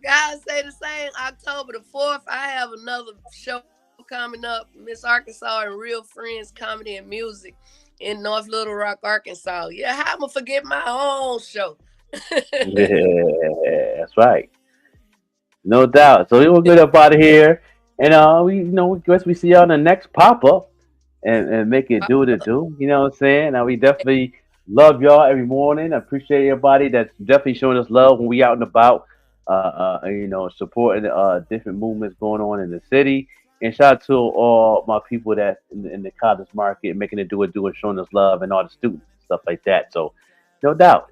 Guys, say the same. October the 4th, I have another show coming up. Miss Arkansas and Real Friends Comedy and Music in North Little Rock, Arkansas. Yeah, how am I gonna forget my own show? Yeah, that's right. No doubt. So we'll get up out of here, and we see y'all in the next pop up, and make it do what it do. You know what I'm saying? Now we definitely love y'all every morning. I appreciate everybody that's definitely showing us love when we out and about, supporting different movements going on in the city. And shout out to all my people that in the college market, making it do it, showing us love, and all the students and stuff like that. So no doubt,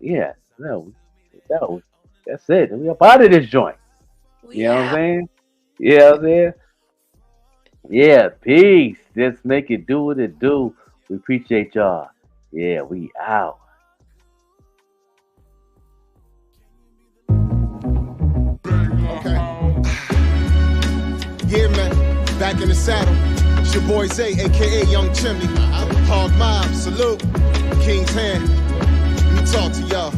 that's it. We up out of this joint. You know what I'm saying? Yeah, I'm saying? Yeah, peace. Just make it do what it do. We appreciate y'all. Yeah, we out. Okay. Yeah, man. Back in the saddle. It's your boy Zay, a.k.a. Young Chimney. Hog Mob, salute. King's Hand. Let me talk to y'all.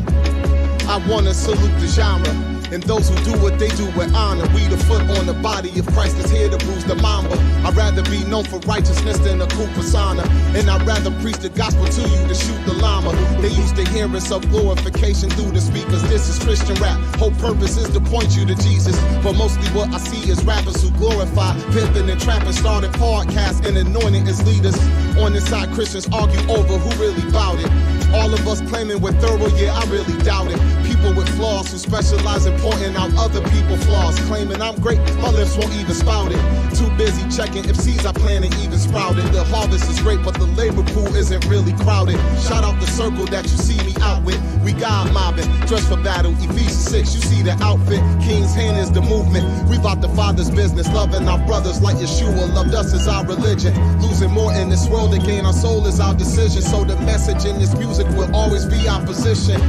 I want to salute the genre. And those who do what they do with honor. We the foot on the body of Christ is here to bruise the mamba. I'd rather be known for righteousness than a cool persona. And I'd rather preach the gospel to you than shoot the llama. They used to hear us of glorification through the speakers. This is Christian rap. Whole purpose is to point you to Jesus. But mostly what I see is rappers who glorify pimping and trapping, started podcasts and anointing as leaders. On this side, Christians argue over who really bout it. All of us claiming we're thorough, yeah, I really doubt it. People with flaws who specialize in pointing out other people's flaws, claiming I'm great, my lips won't even spout it. Too busy checking if seeds I planted even sprouted. The harvest is great, but the labor pool isn't really crowded. Shout out the circle that you see me out with. We God mobbing, dressed for battle. Ephesians 6, you see the outfit. King's Hand is the movement. We about the Father's business, loving our brothers like Yeshua loved us as our religion. Losing more in this world to gain our soul is our decision. So the message in this music will always be our position.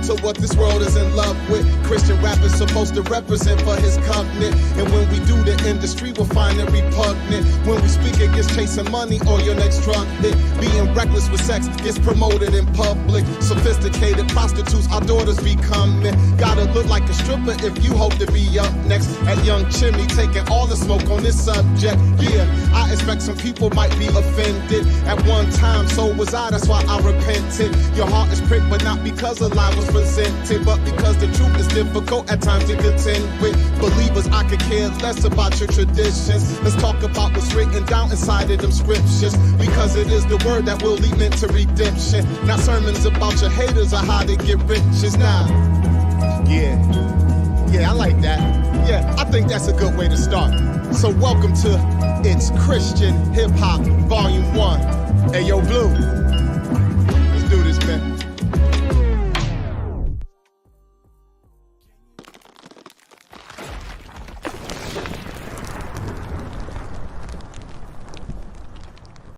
So what this world is in love with, Christian rap is supposed to represent for his covenant. And when we do, the industry will find it repugnant. When we speak against chasing money or your next drug hit, being reckless with sex gets promoted in public. Sophisticated prostitutes, our daughters becoming. Gotta look like a stripper if you hope to be up next. At Young Chimney, taking all the smoke on this subject. Yeah, I expect some people might be offended. At one time, so was I, that's why I repented. Your heart is pricked, but not because a lie was presented, but because the truth is difficult at times to contend with. Believers, I could care less about your traditions. Let's talk about what's written down inside of them scriptures, because it is the word that will lead men to redemption. Not sermons about your haters or how they get riches. Nah, yeah, I like that. Yeah, I think that's a good way to start. So welcome to It's Christian Hip Hop Volume 1. Hey, yo, Blue.